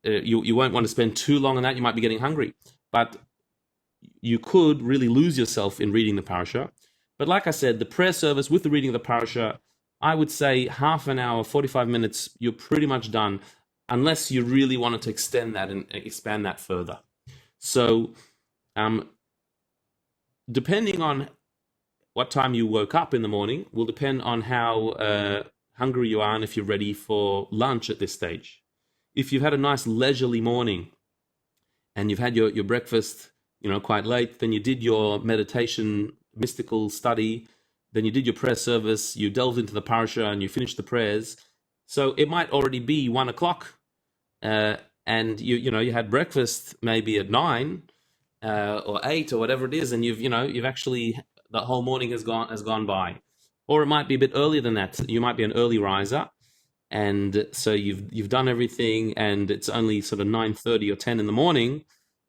you won't want to spend too long on that. You might be getting hungry. But you could really lose yourself in reading the Parsha. But like I said, the prayer service with the reading of the Parsha, I would say half an hour, 45 minutes, you're pretty much done, unless you really wanted to extend that and expand that further. So, depending on what time you woke up in the morning, will depend on how hungry you are and if you're ready for lunch at this stage. If you've had a nice leisurely morning and you've had your breakfast, quite late, then you did your meditation mystical study, then you did your prayer service, you delved into the Parsha and you finished the prayers. So it might already be 1 o'clock, and you had breakfast maybe at 9 or 8 or whatever it is, and you've actually the whole morning has gone by. Or it might be a bit earlier than that. You might be an early riser, and so you've done everything, and it's only sort of 9:30 or 10 in the morning.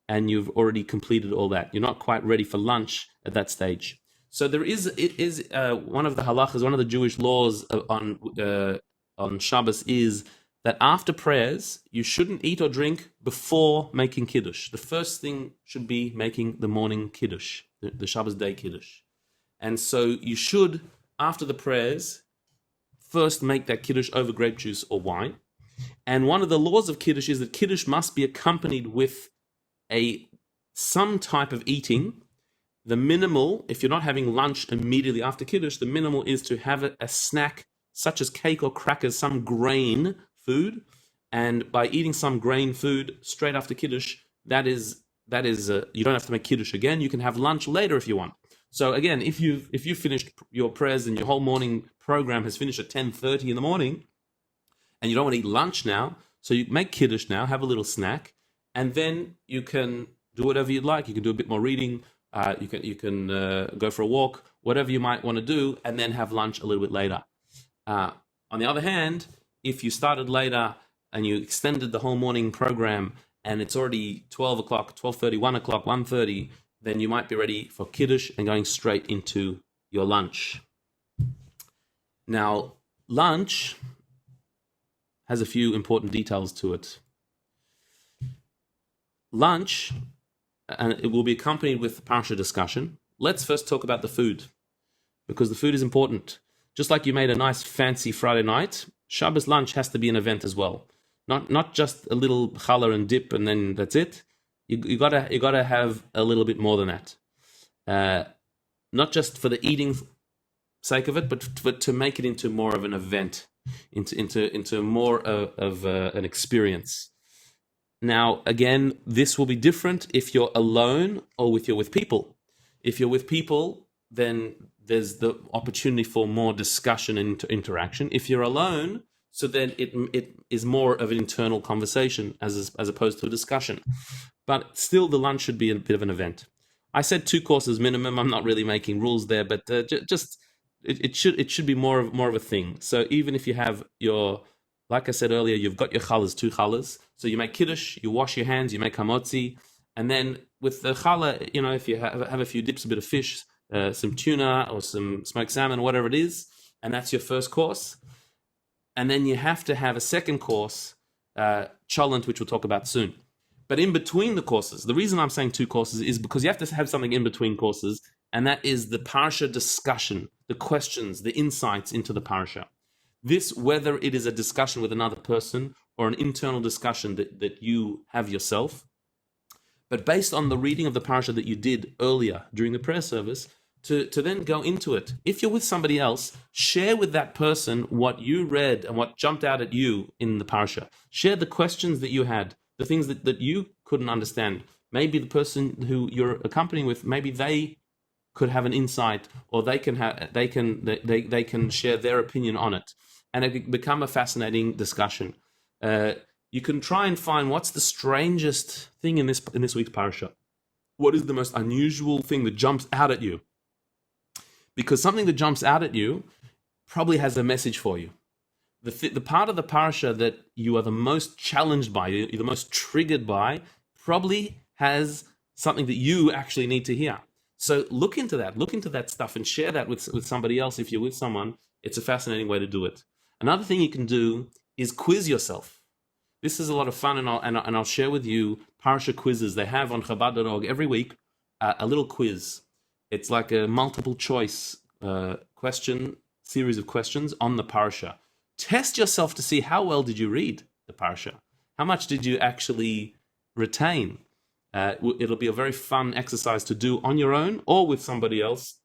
And you've already completed all that. You're not quite ready for lunch at that stage. So it is one of the halachas, one of the Jewish laws on Shabbos is that after prayers, you shouldn't eat or drink before making Kiddush. The first thing should be making the morning Kiddush, the Shabbos day Kiddush. And so you should, after the prayers, first make that Kiddush over grape juice or wine. And one of the laws of Kiddush is that Kiddush must be accompanied with some type of eating. The minimal, if you're not having lunch immediately after Kiddush, the minimal is to have a snack such as cake or crackers, some grain food. And by eating some grain food straight after Kiddush, that is you don't have to make Kiddush again. You can have lunch later if you want. So again, if you finished your prayers and your whole morning program has finished at 10:30 in the morning, and you don't want to eat lunch now, so you make Kiddush now, have a little snack. And then you can do whatever you'd like. You can do a bit more reading. You can go for a walk, whatever you might want to do, and then have lunch a little bit later. On the other hand, if you started later and you extended the whole morning program and it's already 12 o'clock, 12:30, 1 o'clock, 1:30, then you might be ready for Kiddush and going straight into your lunch. Now, lunch has a few important details to it. Lunch, and it will be accompanied with Parsha discussion. Let's first talk about the food, because the food is important. Just like you made a nice fancy Friday night, Shabbos lunch has to be an event as well. Not just a little challah and dip and then that's it. You gotta have a little bit more than that. Not just for the eating sake of it, but to make it into more of an event, into more of an experience. Now, again, this will be different if you're alone or if you're with people. If you're with people, then there's the opportunity for more discussion and interaction. If you're alone, so then it is more of an internal conversation as opposed to a discussion. But still, the lunch should be a bit of an event. I said 2 courses minimum. I'm not really making rules there, but it should be more of a thing. So even if you have your Like I said earlier, you've got your challahs, 2 challahs. So you make kiddush, you wash your hands, you make hamotzi, and then with the challah, if you have a few dips, a bit of fish, some tuna or some smoked salmon, whatever it is, and that's your first course. And then you have to have a second course, cholent, which we'll talk about soon. But in between the courses, the reason I'm saying 2 courses is because you have to have something in between courses, and that is the Parsha discussion, the questions, the insights into the Parsha. This, whether it is a discussion with another person or an internal discussion that you have yourself, but based on the reading of the Parsha that you did earlier during the prayer service, to then go into it. If you're with somebody else, share with that person what you read and what jumped out at you in the Parsha. Share the questions that you had, the things that you couldn't understand. Maybe the person who you're accompanying with, maybe they could have an insight, or they can share their opinion on it, and it can become a fascinating discussion. You can try and find what's the strangest thing in this week's Parsha. What is the most unusual thing that jumps out at you? Because something that jumps out at you probably has a message for you. The part of the Parsha that you are the most challenged by, you're the most triggered by, probably has something that you actually need to hear. So look into that stuff and share that with somebody else. If you're with someone, it's a fascinating way to do it. Another thing you can do is quiz yourself. This is a lot of fun, and I'll share with you Parsha quizzes. They have on Chabad.org every week a little quiz. It's like a multiple choice series of questions on the Parsha. Test yourself to see how well did you read the Parsha. How much did you actually retain? It'll be a very fun exercise to do on your own or with somebody else,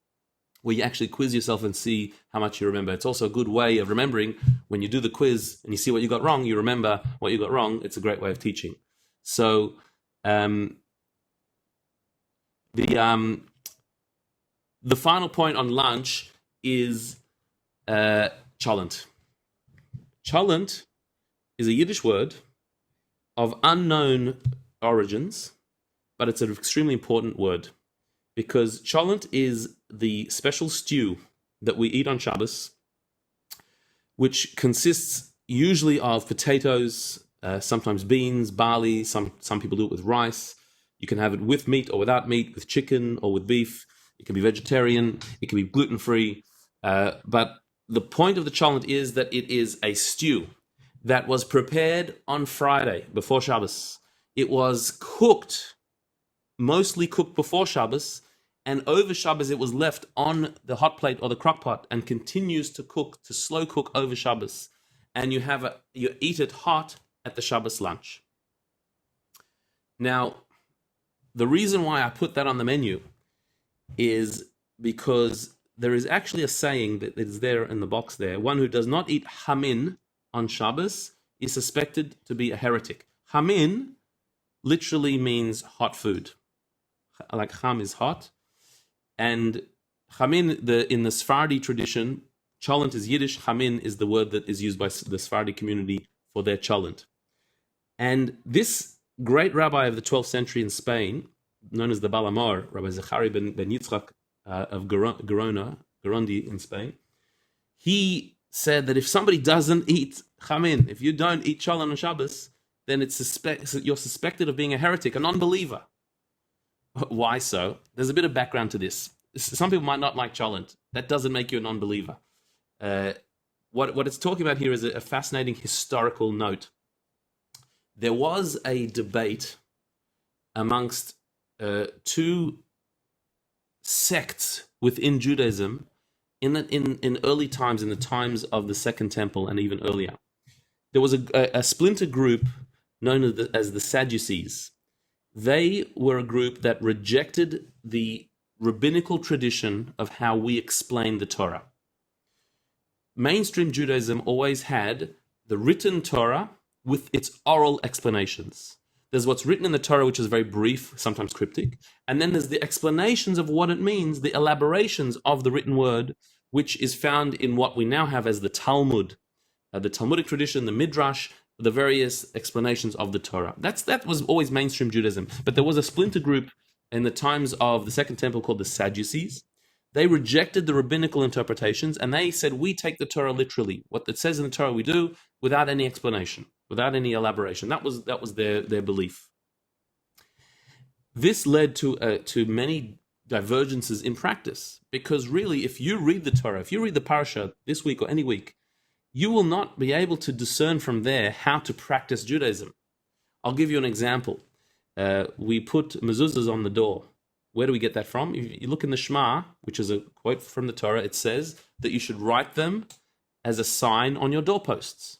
where you actually quiz yourself and see how much you remember. It's also a good way of remembering. When you do the quiz and you see what you got wrong, you remember what you got wrong. It's a great way of teaching. So the final point on lunch is cholent. Cholent is a Yiddish word of unknown origins, but it's an extremely important word, because cholent is the special stew that we eat on Shabbos, which consists usually of potatoes, sometimes beans, barley. Some people do it with rice. You can have it with meat or without meat, with chicken or with beef. It can be vegetarian. It can be gluten-free. But the point of the cholent is that it is a stew that was prepared on Friday before Shabbos. It was cooked, mostly cooked before Shabbos, and over Shabbos it was left on the hot plate or the crock pot and continues to cook, to slow cook over Shabbos. And you eat it hot at the Shabbos lunch. Now, the reason why I put that on the menu is because there is actually a saying that is there in the box there. One who does not eat hamin on Shabbos is suspected to be a heretic. Hamin literally means hot food. Like ham is hot. And chamin, in the Sephardi tradition, cholent is Yiddish, chamin is the word that is used by the Sephardi community for their cholent. And this great rabbi of the 12th century in Spain, known as the Balamar, Rabbi Zechari ben Yitzchak of Girondi in Spain, he said that if somebody doesn't eat chamin, if you don't eat cholent on Shabbos, then you're suspected of being a heretic, a non-believer. Why so? There's a bit of background to this. Some people might not like cholent. That doesn't make you a non-believer. What it's talking about here is a fascinating historical note. There was a debate amongst 2 sects within Judaism in early times, in the times of the Second Temple and even earlier. There was a splinter group known as the Sadducees. They were a group that rejected the rabbinical tradition of how we explain the Torah. Mainstream Judaism always had the written Torah with its oral explanations. There's what's written in the Torah, which is very brief, sometimes cryptic, and then there's the explanations of what it means, the elaborations of the written word, which is found in what we now have as the Talmud, the Talmudic tradition, the Midrash, the various explanations of the Torah. That was always mainstream Judaism. But there was a splinter group in the times of the Second Temple called the Sadducees. They rejected the rabbinical interpretations, and they said, we take the Torah literally. What it says in the Torah we do, without any explanation, without any elaboration. That was their belief. This led to many divergences in practice, because really, if you read the Torah, if you read the Parsha this week or any week, you will not be able to discern from there how to practice Judaism. I'll give you an example. We put mezuzahs on the door. Where do we get that from? If you look in the Shema, which is a quote from the Torah, it says that you should write them as a sign on your doorposts.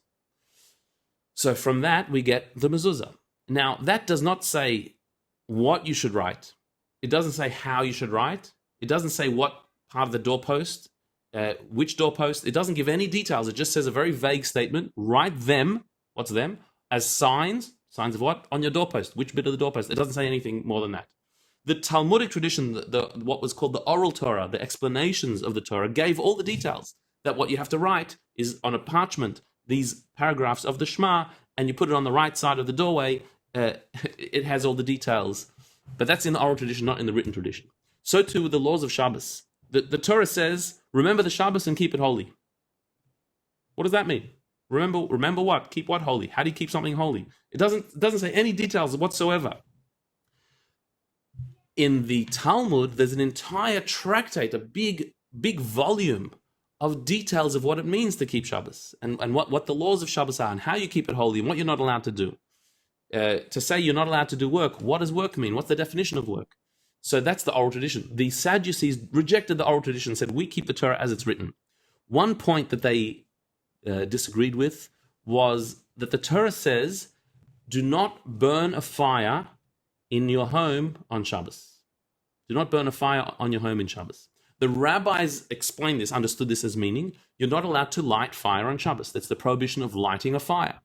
So from that, we get the mezuzah. Now, that does not say what you should write. It doesn't say how you should write. It doesn't say what part of the doorpost, which doorpost. It doesn't give any details. It just says a very vague statement. Write them, what's them, as signs. Signs of what? On your doorpost. Which bit of the doorpost? It doesn't say anything more than that. The Talmudic tradition, what was called the oral Torah, the explanations of the Torah, gave all the details. That what you have to write is on a parchment, these paragraphs of the Shema, and you put it on the right side of the doorway. It has all the details. But that's in the oral tradition, not in the written tradition. So too with the laws of Shabbos. The Torah says, remember the Shabbos and keep it holy. What does that mean? Remember what? Keep what holy? How do you keep something holy? It doesn't say any details whatsoever. In the Talmud, there's an entire tractate, a big volume of details of what it means to keep Shabbos and what the laws of Shabbos are and how you keep it holy and what you're not allowed to do. To say you're not allowed to do work, what does work mean? What's the definition of work? So that's the oral tradition. The Sadducees rejected the oral tradition and said, we keep the Torah as it's written. One point that they disagreed with was that the Torah says, do not burn a fire in your home on Shabbos. Do not burn a fire on your home in Shabbos. The rabbis explained this, understood this as meaning, you're not allowed to light fire on Shabbos. That's the prohibition of lighting a fire.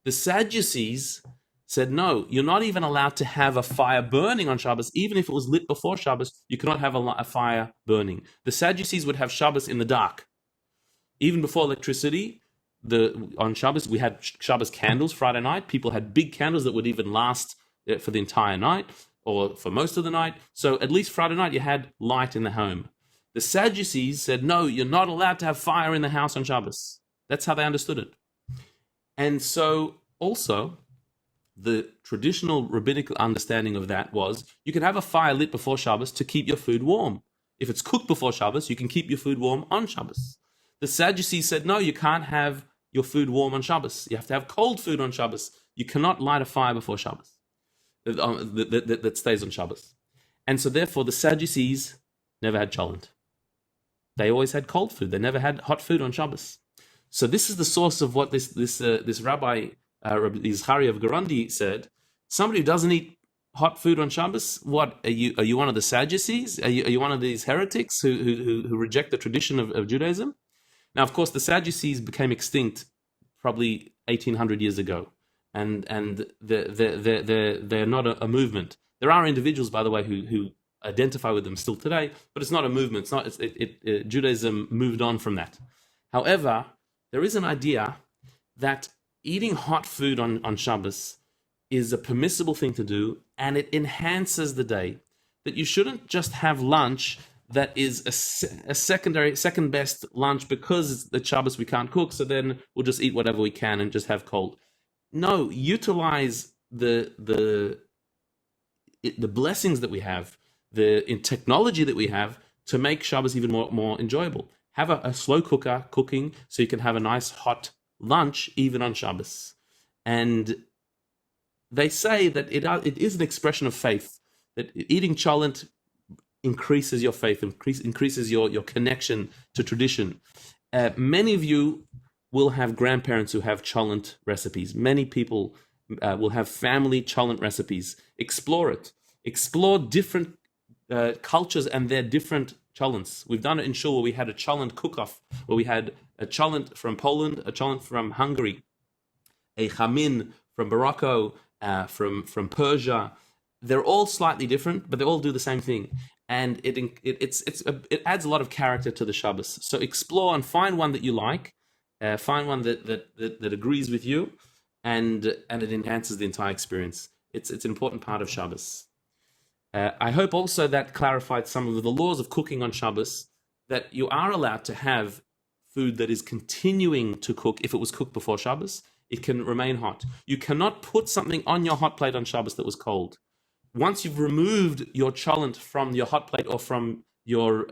The Sadducees said, no, you're not even allowed to have a fire burning on Shabbos. Even if it was lit before Shabbos, you cannot have a fire burning. The Sadducees would have Shabbos in the dark. Even before electricity, on Shabbos, we had Shabbos candles Friday night. People had big candles that would even last for the entire night or for most of the night. So at least Friday night, you had light in the home. The Sadducees said, no, you're not allowed to have fire in the house on Shabbos. That's how they understood it. And so also, the traditional rabbinical understanding of that was you can have a fire lit before Shabbos to keep your food warm. If it's cooked before Shabbos, you can keep your food warm on Shabbos. The Sadducees said, no, you can't have your food warm on Shabbos. You have to have cold food on Shabbos. You cannot light a fire before Shabbos that stays on Shabbos. And so therefore, the Sadducees never had cholent. They always had cold food. They never had hot food on Shabbos. So this is the source of what this Rabbi Zachariah of Gerundi said. Somebody who doesn't eat hot food on Shabbos, what are you? Are you one of the Sadducees? Are you one of these heretics who reject the tradition of Judaism? Now, of course, the Sadducees became extinct probably 1800 years ago, and they're not a movement. There are individuals, by the way, who identify with them still today, but it's not a movement. It's not. Judaism moved on from that. However, there is an idea that eating hot food on Shabbos is a permissible thing to do, and it enhances the day. That you shouldn't just have lunch that is a second best lunch because it's the Shabbos we can't cook, so then we'll just eat whatever we can and just have cold. No, utilize the blessings that we have, the technology that we have to make Shabbos even more enjoyable. Have a slow cooker cooking so you can have a nice hot lunch even on Shabbos. And they say that it is an expression of faith, that eating cholent increases your faith, increases your connection to tradition. Many of you will have grandparents who have cholent recipes. Many people will have family cholent recipes. Explore it. Explore different cultures and their different cholents. We've done it in Shul where we had a cholent cook-off, where we had a cholent from Poland, a cholent from Hungary, a chamin from Morocco, from Persia. They're all slightly different, but they all do the same thing. And it adds a lot of character to the Shabbos. So explore and find one that you like, find one that agrees with you, and it enhances the entire experience. It's an important part of Shabbos. I hope also that clarified some of the laws of cooking on Shabbos. that you are allowed to have food that is continuing to cook. If it was cooked before Shabbos, it can remain hot. You cannot put something on your hot plate on Shabbos that was cold. Once you've removed your cholent from your hot plate or from your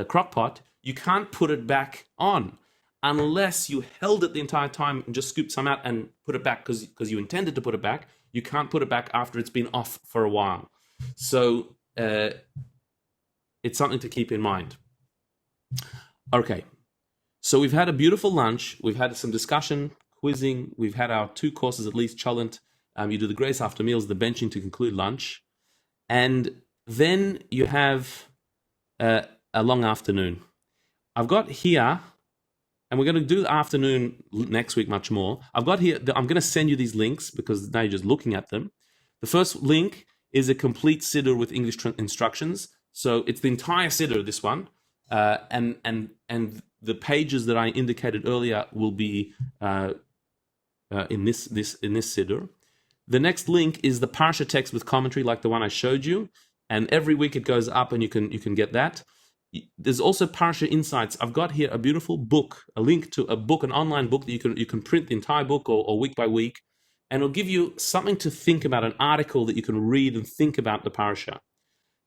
crock pot, you can't put it back on unless you held it the entire time and just scooped some out and put it back because you intended to put it back. You can't put it back after it's been off for a while. So it's something to keep in mind. Okay, so we've had a beautiful lunch. We've had some discussion, quizzing. We've had our 2 courses at least, cholent. You do the grace after meals, the benching to conclude lunch. And then you have a long afternoon. I've got here, and we're going to do the afternoon next week much more. I've got here, I'm going to send you these links because now you're just looking at them. The first link is a complete siddur with English instructions. So it's the entire siddur, this one. And the pages that I indicated earlier will be in this siddur. The next link is the Parsha text with commentary, like the one I showed you, and every week it goes up, and you can get that. There's also Parsha Insights. I've got here a beautiful book, a link to a book, an online book that you can print the entire book or week by week, and it'll give you something to think about, an article that you can read and think about the Parsha.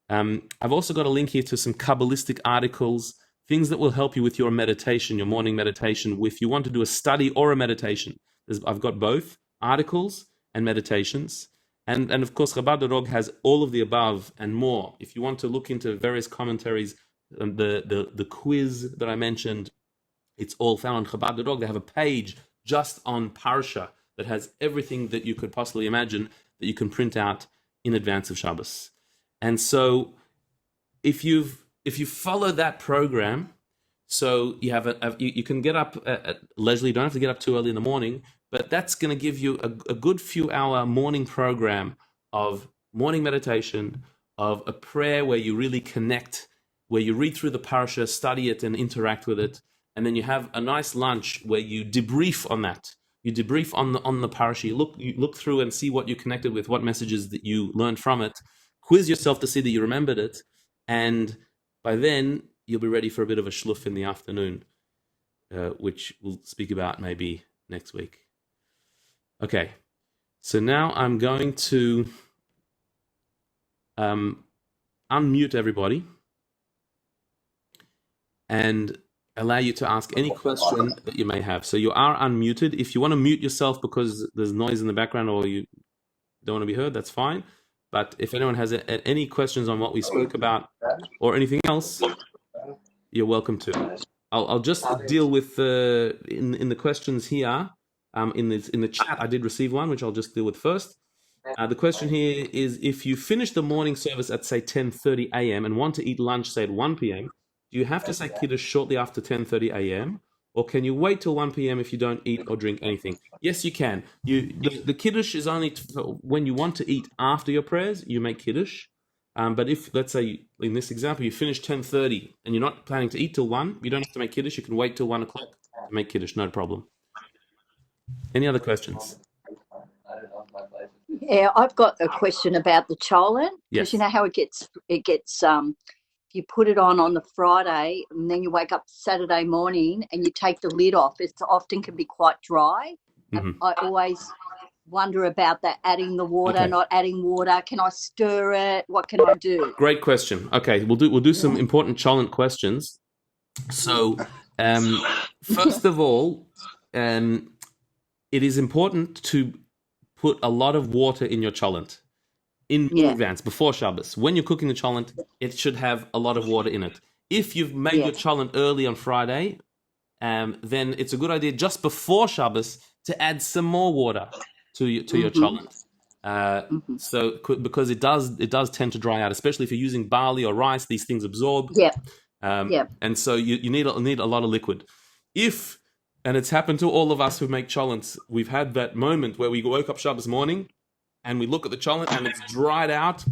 I've also got a link here to some Kabbalistic articles, things that will help you with your meditation, your morning meditation. If you want to do a study or a meditation, I've got both articles and meditations. And of course, Chabad.org has all of the above and more. If you want to look into various commentaries, the quiz that I mentioned, it's all found on Chabad.org. They have a page just on Parsha that has everything that you could possibly imagine that you can print out in advance of Shabbos. And so if you follow that program, so you have you can get up at leisurely. You don't have to get up too early in the morning, but that's going to give you a good few hour morning program of morning meditation, of a prayer where you really connect, where you read through the Parsha, study it, and interact with it, and then you have a nice lunch where you debrief on that. You debrief on the Parsha. You look through and see what you connected with, what messages that you learned from it. Quiz yourself to see that you remembered it, and by then you'll be ready for a bit of a shluff in the afternoon, which we'll speak about maybe next week. Okay, so now I'm going to unmute everybody and allow you to ask any question that you may have. So you are unmuted. If you want to mute yourself because there's noise in the background or you don't want to be heard, that's fine. But if anyone has any questions on what we spoke about or anything else, you're welcome to. I'll just deal with in the questions here. In the chat, I did receive one, which I'll just deal with first. The question here is: if you finish the morning service at say 10:30 a.m. and want to eat lunch say at 1 p.m., do you have to say Kiddush shortly after 10:30 a.m. or can you wait till 1 p.m. if you don't eat or drink anything? Yes, you can. The Kiddush is only when you want to eat after your prayers, you make Kiddush. But if, let's say, in this example, you finish 10:30 and you're not planning to eat till 1, you don't have to make Kiddush. You can wait till 1 o'clock to make Kiddush, no problem. Any other questions? Yeah, I've got a question about the cholent. Yes. Because you know how it gets you put it on the Friday and then you wake up Saturday morning and you take the lid off. It often can be quite dry. Mm-hmm. I always wonder about that, adding the water, not adding water. Can I stir it? What can I do? Great question. Okay, we'll do some important cholent questions. So, first of all, it is important to put a lot of water in your cholent in advance, before Shabbos. When you're cooking the cholent, it should have a lot of water in it. If you've made your cholent early on Friday, then it's a good idea just before Shabbos to add some more water to your cholent. So because it does tend to dry out, especially if you're using barley or rice. These things absorb. And so you need a lot of liquid. And it's happened to all of us who make cholents. We've had that moment where we woke up Shabbos morning and we look at the cholent and it's dried out.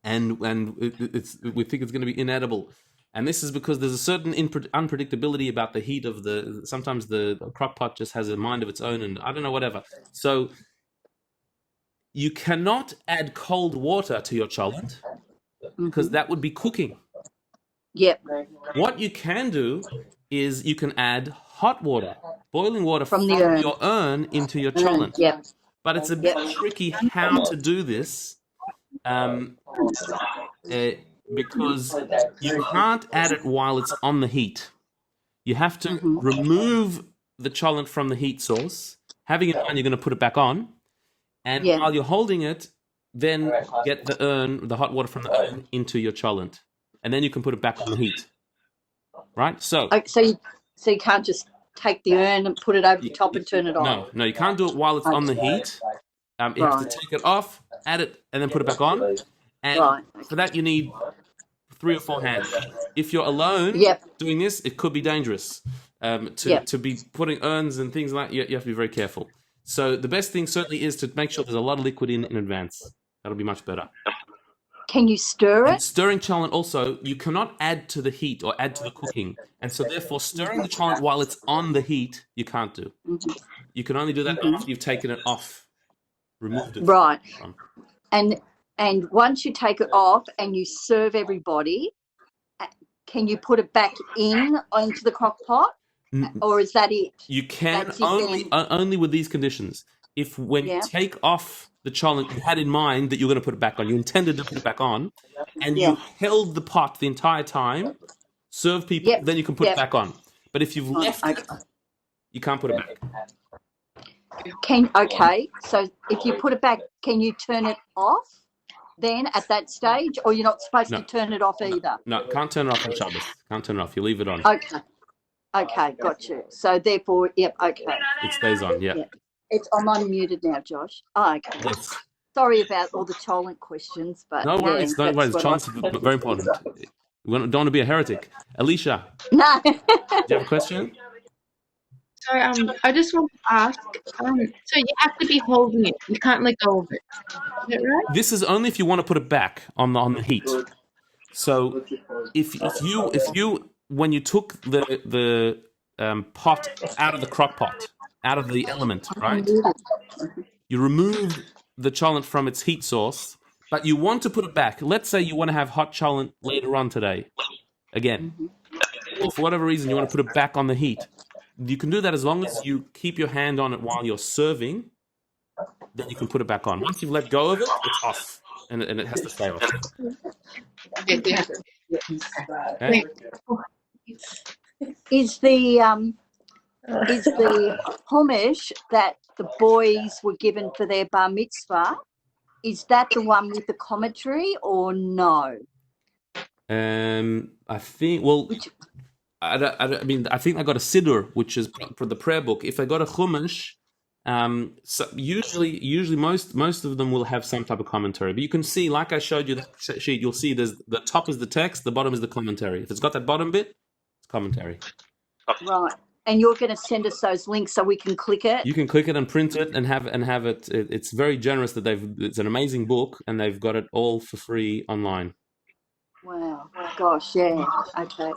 And we think it's going to be inedible. And this is because there's a certain unpredictability about the heat of sometimes the crock pot just has a mind of its own, and I don't know, whatever. So you cannot add cold water to your cholent because that would be cooking. Yep. What you can do is you can add hot water, boiling water From the from urn. your urn into your cholent. Yep. But it's a bit tricky how to do this um, because you can't add it while it's on the heat. You have to remove the cholent from the heat source, having in mind you're going to put it back on, and while you're holding it, then get the hot water from the urn into your cholent, and then you can put it back on the heat. Right? So you can't just take the urn and put it over the top and turn it on. No, you can't do it while it's on the heat. You have to take it off, add it, and then put it back on. And for that, you need 3 or 4 hands. If you're alone doing this, it could be dangerous. To be putting urns and things like that, you have to be very careful. So the best thing certainly is to make sure there's a lot of liquid in advance. That'll be much better. Can you stir it? And stirring cholent also, you cannot add to the heat or add to the cooking. And so therefore, stirring the cholent while it's on the heat, you can't do. You can only do that after you've taken it off, removed it. Right. And once you take it off and you serve everybody, can you put it back into the crock pot? Or is that it? You can only with these conditions. If when you take off the cholent, you had in mind that you're going to put it back on. You intended to put it back on, and you held the pot the entire time, serve people, then you can put it back on. But if you've left it, you can't put it back. So if you put it back, can you turn it off then at that stage, or you're not supposed to turn it off either? No, can't turn it off on Shabbos. Can't turn it off. You leave it on. Okay, got you. So therefore, It stays on, I'm unmuted now, Josh. Okay. Yes. Sorry about all the cholent questions, but no worries. Cholent's very important. We don't want to be a heretic. Alicia. No. Do you have a question? Sorry, I just want to ask. So you have to be holding it. You can't let go of it. Is that right? This is only if you want to put it back on the heat. So if you when you took the pot out of the crock pot, out of the element, right? You remove the cholent from its heat source, but you want to put it back. Let's say you want to have hot cholent later on today, again. Or for whatever reason, you want to put it back on the heat. You can do that as long as you keep your hand on it while you're serving, then you can put it back on. Once you've let go of it, it's off, and it has to stay off. Okay? Is the hummus that the boys were given for their bar mitzvah, is that the one with the commentary or no? I think. Well, I mean, I think I got a siddur, which is for the prayer book. If I got a chumash, so usually most of them will have some type of commentary. But you can see, like I showed you the sheet, you'll see there's the top is the text, the bottom is the commentary. If it's got that bottom bit, it's commentary. Right. And you're going to send us those links so we can click it? You can click it and print it and have it. It's very generous that it's an amazing book and they've got it all for free online. Wow. Gosh, yeah. Okay.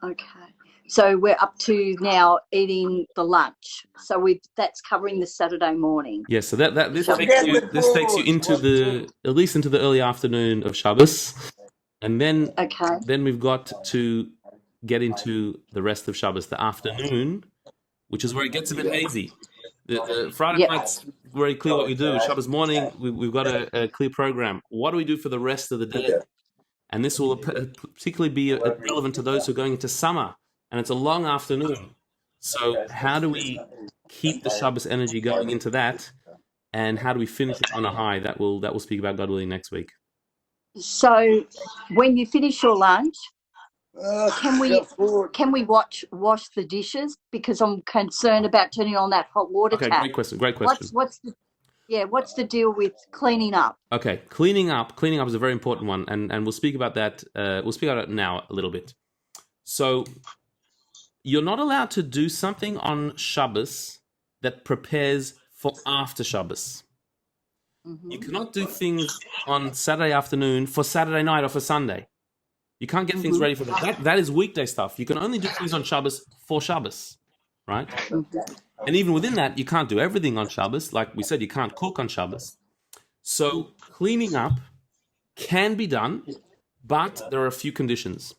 Okay. So we're up to now eating the lunch. So that's covering the Saturday morning. Yes. So this takes you into at least into the early afternoon of Shabbos, and then we've got to get into the rest of Shabbos, the afternoon, which is where it gets a bit hazy. The Friday night's very clear what we do. Shabbos morning, we've got a clear program. What do we do for the rest of the day? And this will particularly be relevant to those who are going into summer, and it's a long afternoon. So how do we keep the Shabbos energy going into that, and how do we finish it on a high? That we'll speak about, God willing, next week. So when you finish your lunch, can we wash the dishes? Because I'm concerned about turning on that hot water tap. Great question. What's the deal with cleaning up? Okay, cleaning up is a very important one, and we'll speak about that. We'll speak about it now a little bit. So you're not allowed to do something on Shabbos that prepares for after Shabbos. Mm-hmm. You cannot do things on Saturday afternoon for Saturday night or for Sunday. You can't get things ready for that. That is weekday stuff. You can only do things on Shabbos for Shabbos, right? And even within that, you can't do everything on Shabbos. Like we said, you can't cook on Shabbos. So cleaning up can be done, but there are a few conditions.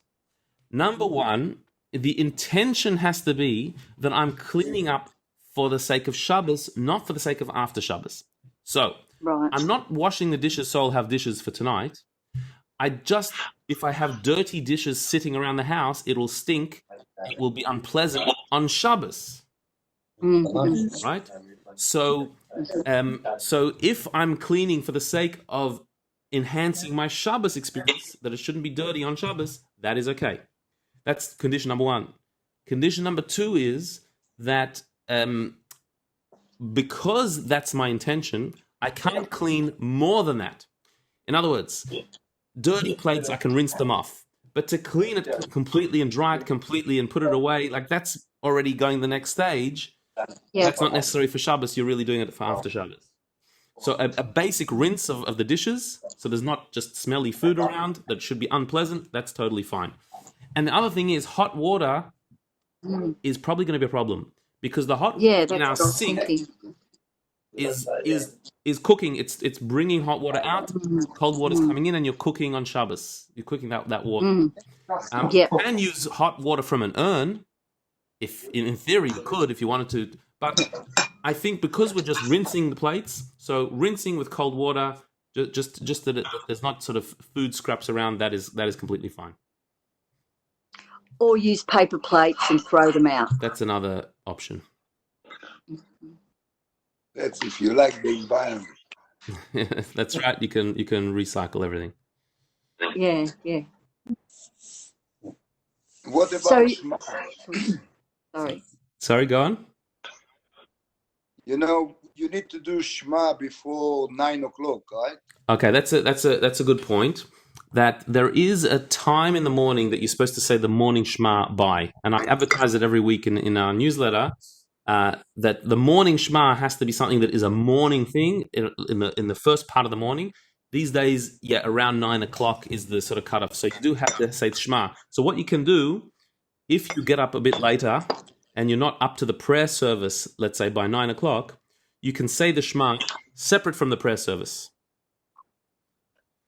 Number one, the intention has to be that I'm cleaning up for the sake of Shabbos, not for the sake of after Shabbos. So Right. I'm not washing the dishes so I'll have dishes for tonight. If I have dirty dishes sitting around the house, it will stink. It will be unpleasant on Shabbos, Mm-hmm. right? So if I'm cleaning for the sake of enhancing my Shabbos experience, that it shouldn't be dirty on Shabbos, that is okay. That's condition number one. Condition number two is that because that's my intention, I can't clean more than that. In other words, dirty plates, I can rinse them off. But to clean it completely and dry it completely and put it away, like that's already going the next stage. Yeah. That's not necessary for Shabbos. You're really doing it for after Shabbos. So a basic rinse of the dishes, so there's not just smelly food around that should be unpleasant, that's totally fine. And the other thing is hot water is probably going to be a problem because the hot water in our sink is cooking. It's bringing hot water out. Cold water's coming in, and you're cooking on Shabbos. You're cooking that water. You can use hot water from an urn. If in theory you could, if you wanted to, but I think because we're just rinsing the plates, so rinsing with cold water, just that there's not sort of food scraps around, that is completely fine. Or use paper plates and throw them out. That's another option. That's if you like the environment. That's right. You can recycle everything. Yeah. What about Shema? Sorry, go on. You know, you need to do Shema before 9 o'clock, right? Okay, that's a good point. That there is a time in the morning that you're supposed to say the morning Shema by, and I advertise it every week in our newsletter. That the morning Shema has to be something that is a morning thing in the first part of the morning. These days, around 9 o'clock is the sort of cutoff. So you do have to say Shema. So what you can do, if you get up a bit later and you're not up to the prayer service, let's say by 9 o'clock, you can say the Shema separate from the prayer service.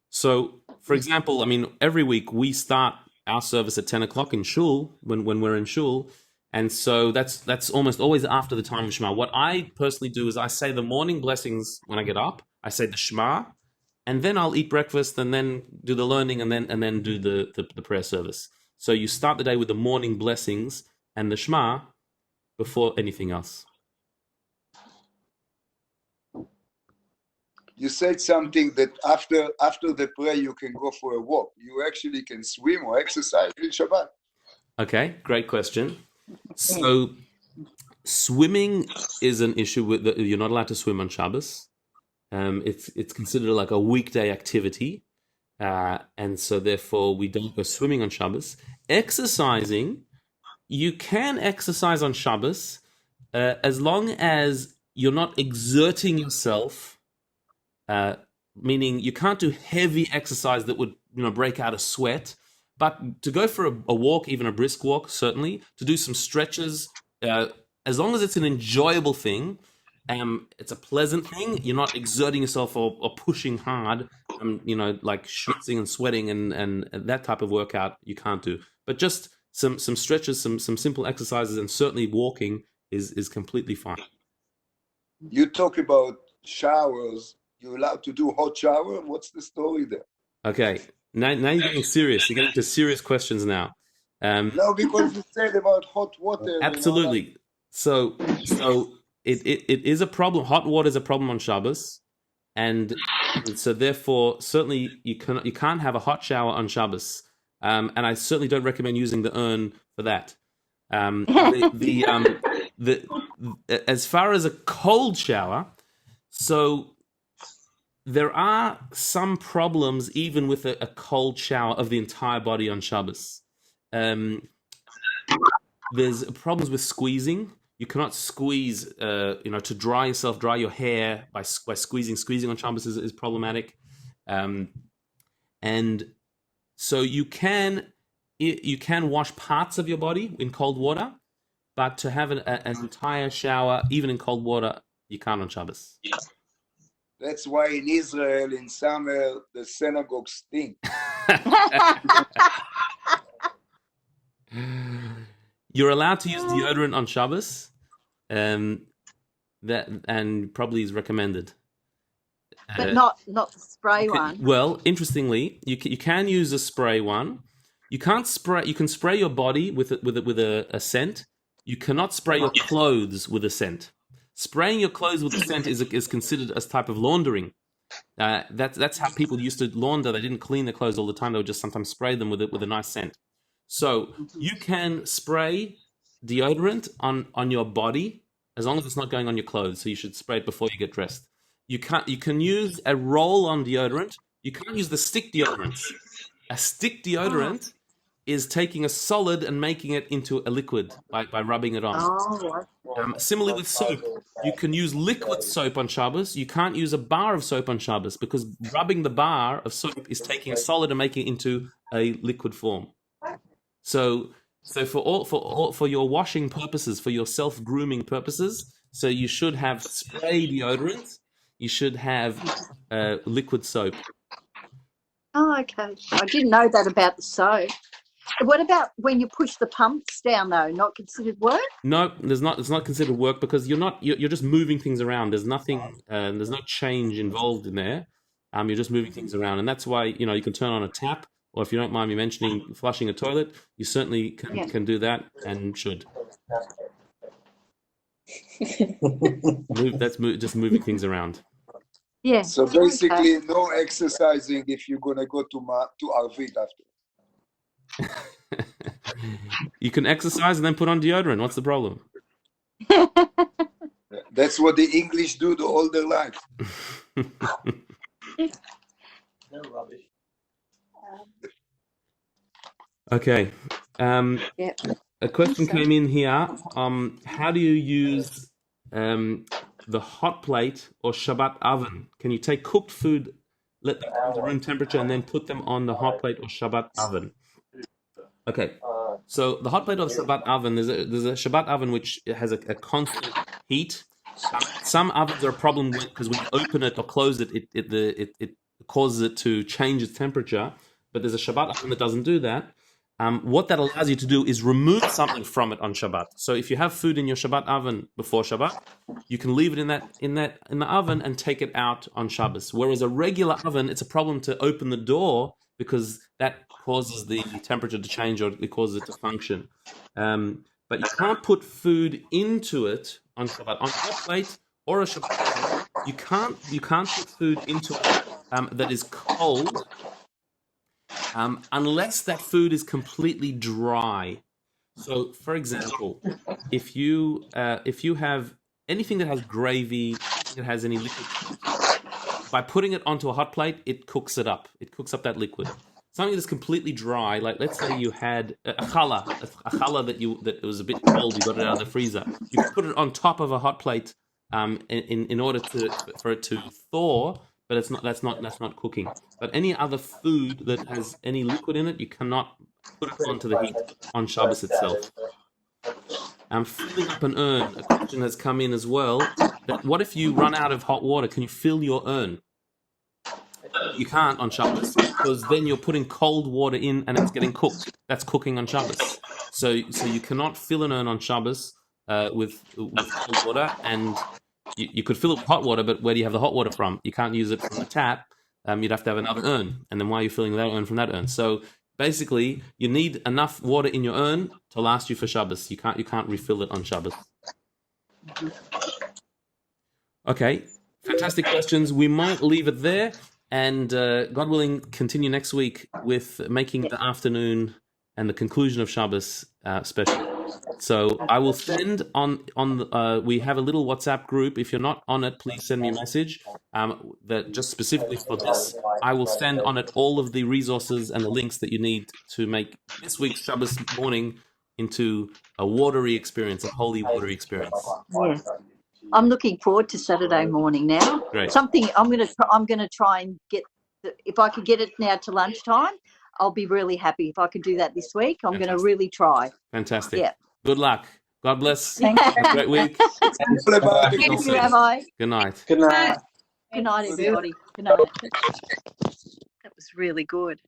So, for example, I mean, every week we start our service at 10 o'clock in shul when we're in shul. And so that's almost always after the time of Shema. What I personally do is I say the morning blessings when I get up. I say the Shema, and then I'll eat breakfast, and then do the learning, and then do the prayer service. So you start the day with the morning blessings and the Shema before anything else. You said something that after the prayer you can go for a walk. You actually can swim or exercise in Shabbat. Okay, great question. So swimming is an issue you're not allowed to swim on Shabbos. It's considered like a weekday activity, and so therefore we don't go swimming on Shabbos. Exercising, you can exercise on Shabbos as long as you're not exerting yourself. Meaning you can't do heavy exercise that would break out a sweat. But to go for a walk, even a brisk walk, certainly, to do some stretches, as long as it's an enjoyable thing, it's a pleasant thing, you're not exerting yourself or pushing hard, like schwitzing and sweating and that type of workout you can't do. But just some stretches, some simple exercises, and certainly walking is completely fine. You talk about showers. You're allowed to do hot shower? What's the story there? Okay. Now you're getting serious. You're getting to serious questions now. No, because you said about hot water. Absolutely. So it is a problem. Hot water is a problem on Shabbos, and so therefore, certainly you can't have a hot shower on Shabbos. And I certainly don't recommend using the urn for that. As far as a cold shower, so there are some problems even with a cold shower of the entire body on Shabbos. There's problems with squeezing. You cannot squeeze, to dry your hair by squeezing. Squeezing on Shabbos is problematic. And so you can wash parts of your body in cold water, but to have an entire shower, even in cold water, you can't on Shabbos. That's why in Israel in summer the synagogues stink. You're allowed to use deodorant on Shabbos, that and probably is recommended. But not the spray one. Well, interestingly, you can use a spray one. You can't spray. You can spray your body with a scent. You cannot spray your clothes with a scent. Spraying your clothes with a scent is considered as type of laundering. That's how people used to launder. They didn't clean their clothes all the time. They would just sometimes spray them with a nice scent. So you can spray deodorant on your body as long as it's not going on your clothes. So you should spray it before you get dressed. You can use a roll-on deodorant. You can't use the stick deodorants. A stick deodorant is taking a solid and making it into a liquid by rubbing it on. Similarly with soap, you can use liquid soap on Shabbos. You can't use a bar of soap on Shabbos because rubbing the bar of soap is taking a solid and making it into a liquid form. So for your washing purposes, for your self-grooming purposes, so you should have spray deodorant. You should have liquid soap. Oh, okay. I didn't know that about the soap. What about when you push the pumps down, though? Not considered work? No, it's not considered work because you're just moving things around. There's nothing. There's no change involved in there. You're just moving things around, and that's why you can turn on a tap, or if you don't mind me mentioning flushing a toilet, you certainly can do that and should. Just moving things around. Yeah. So basically, no exercising if you're gonna go to Arvit after. You can exercise and then put on deodorant. What's the problem? That's what the English do all their life. No rubbish. Okay. A question came in here. How do you use the hot plate or Shabbat oven? Can you take cooked food, let them come to room temperature, and then put them on the hot plate or Shabbat oven? Okay. So the hot plate or the Shabbat oven, there's a Shabbat oven which has a constant heat. Some ovens are a problem because when you open it or close it, it causes it to change its temperature. But there's a Shabbat oven that doesn't do that. What that allows you to do is remove something from it on Shabbat. So if you have food in your Shabbat oven before Shabbat, you can leave it in the oven and take it out on Shabbos. Whereas a regular oven, it's a problem to open the door because that causes the temperature to change or it causes it to function. But you can't put food into it on Shabbat. On a hot plate or a Shabbat oven, you can't put food into it that is cold. Unless that food is completely dry. So, for example, if you have anything that has gravy, that has any liquid, by putting it onto a hot plate, it cooks it up. It cooks up that liquid. Something that's completely dry, like let's say you had a challah that was a bit cold. You got it out of the freezer. You can put it on top of a hot plate in order for it to thaw. But that's not cooking. But any other food that has any liquid in it, you cannot put it onto the heat on Shabbos itself. Filling up an urn. A question has come in as well. That what if you run out of hot water? Can you fill your urn? You can't on Shabbos because then you're putting cold water in and it's getting cooked. That's cooking on Shabbos. So you cannot fill an urn on Shabbos with cold water and. You could fill it with hot water, but where do you have the hot water from? You can't use it from the tap. You'd have to have another urn. And then why are you filling that urn from that urn? So basically, you need enough water in your urn to last you for Shabbos. You can't refill it on Shabbos. Okay, fantastic questions. We might leave it there. And God willing, continue next week with making the afternoon and the conclusion of Shabbos special. So I will send on we have a little WhatsApp group. If you're not on it, please send me a message that just specifically for this. I will send on it all of the resources and the links that you need to make this week's Shabbos morning into a watery experience, a holy watery experience. Yeah. I'm looking forward to Saturday morning now. Great. Something I'm gonna try and get. If I could get it now to lunchtime, I'll be really happy. If I could do that this week, I'm going to really try. Fantastic. Yeah. Good luck. God bless. Thank you. Have a great week. Thank you, Rabbi. Good night. Good night. Good night, everybody. Good night. That was really good.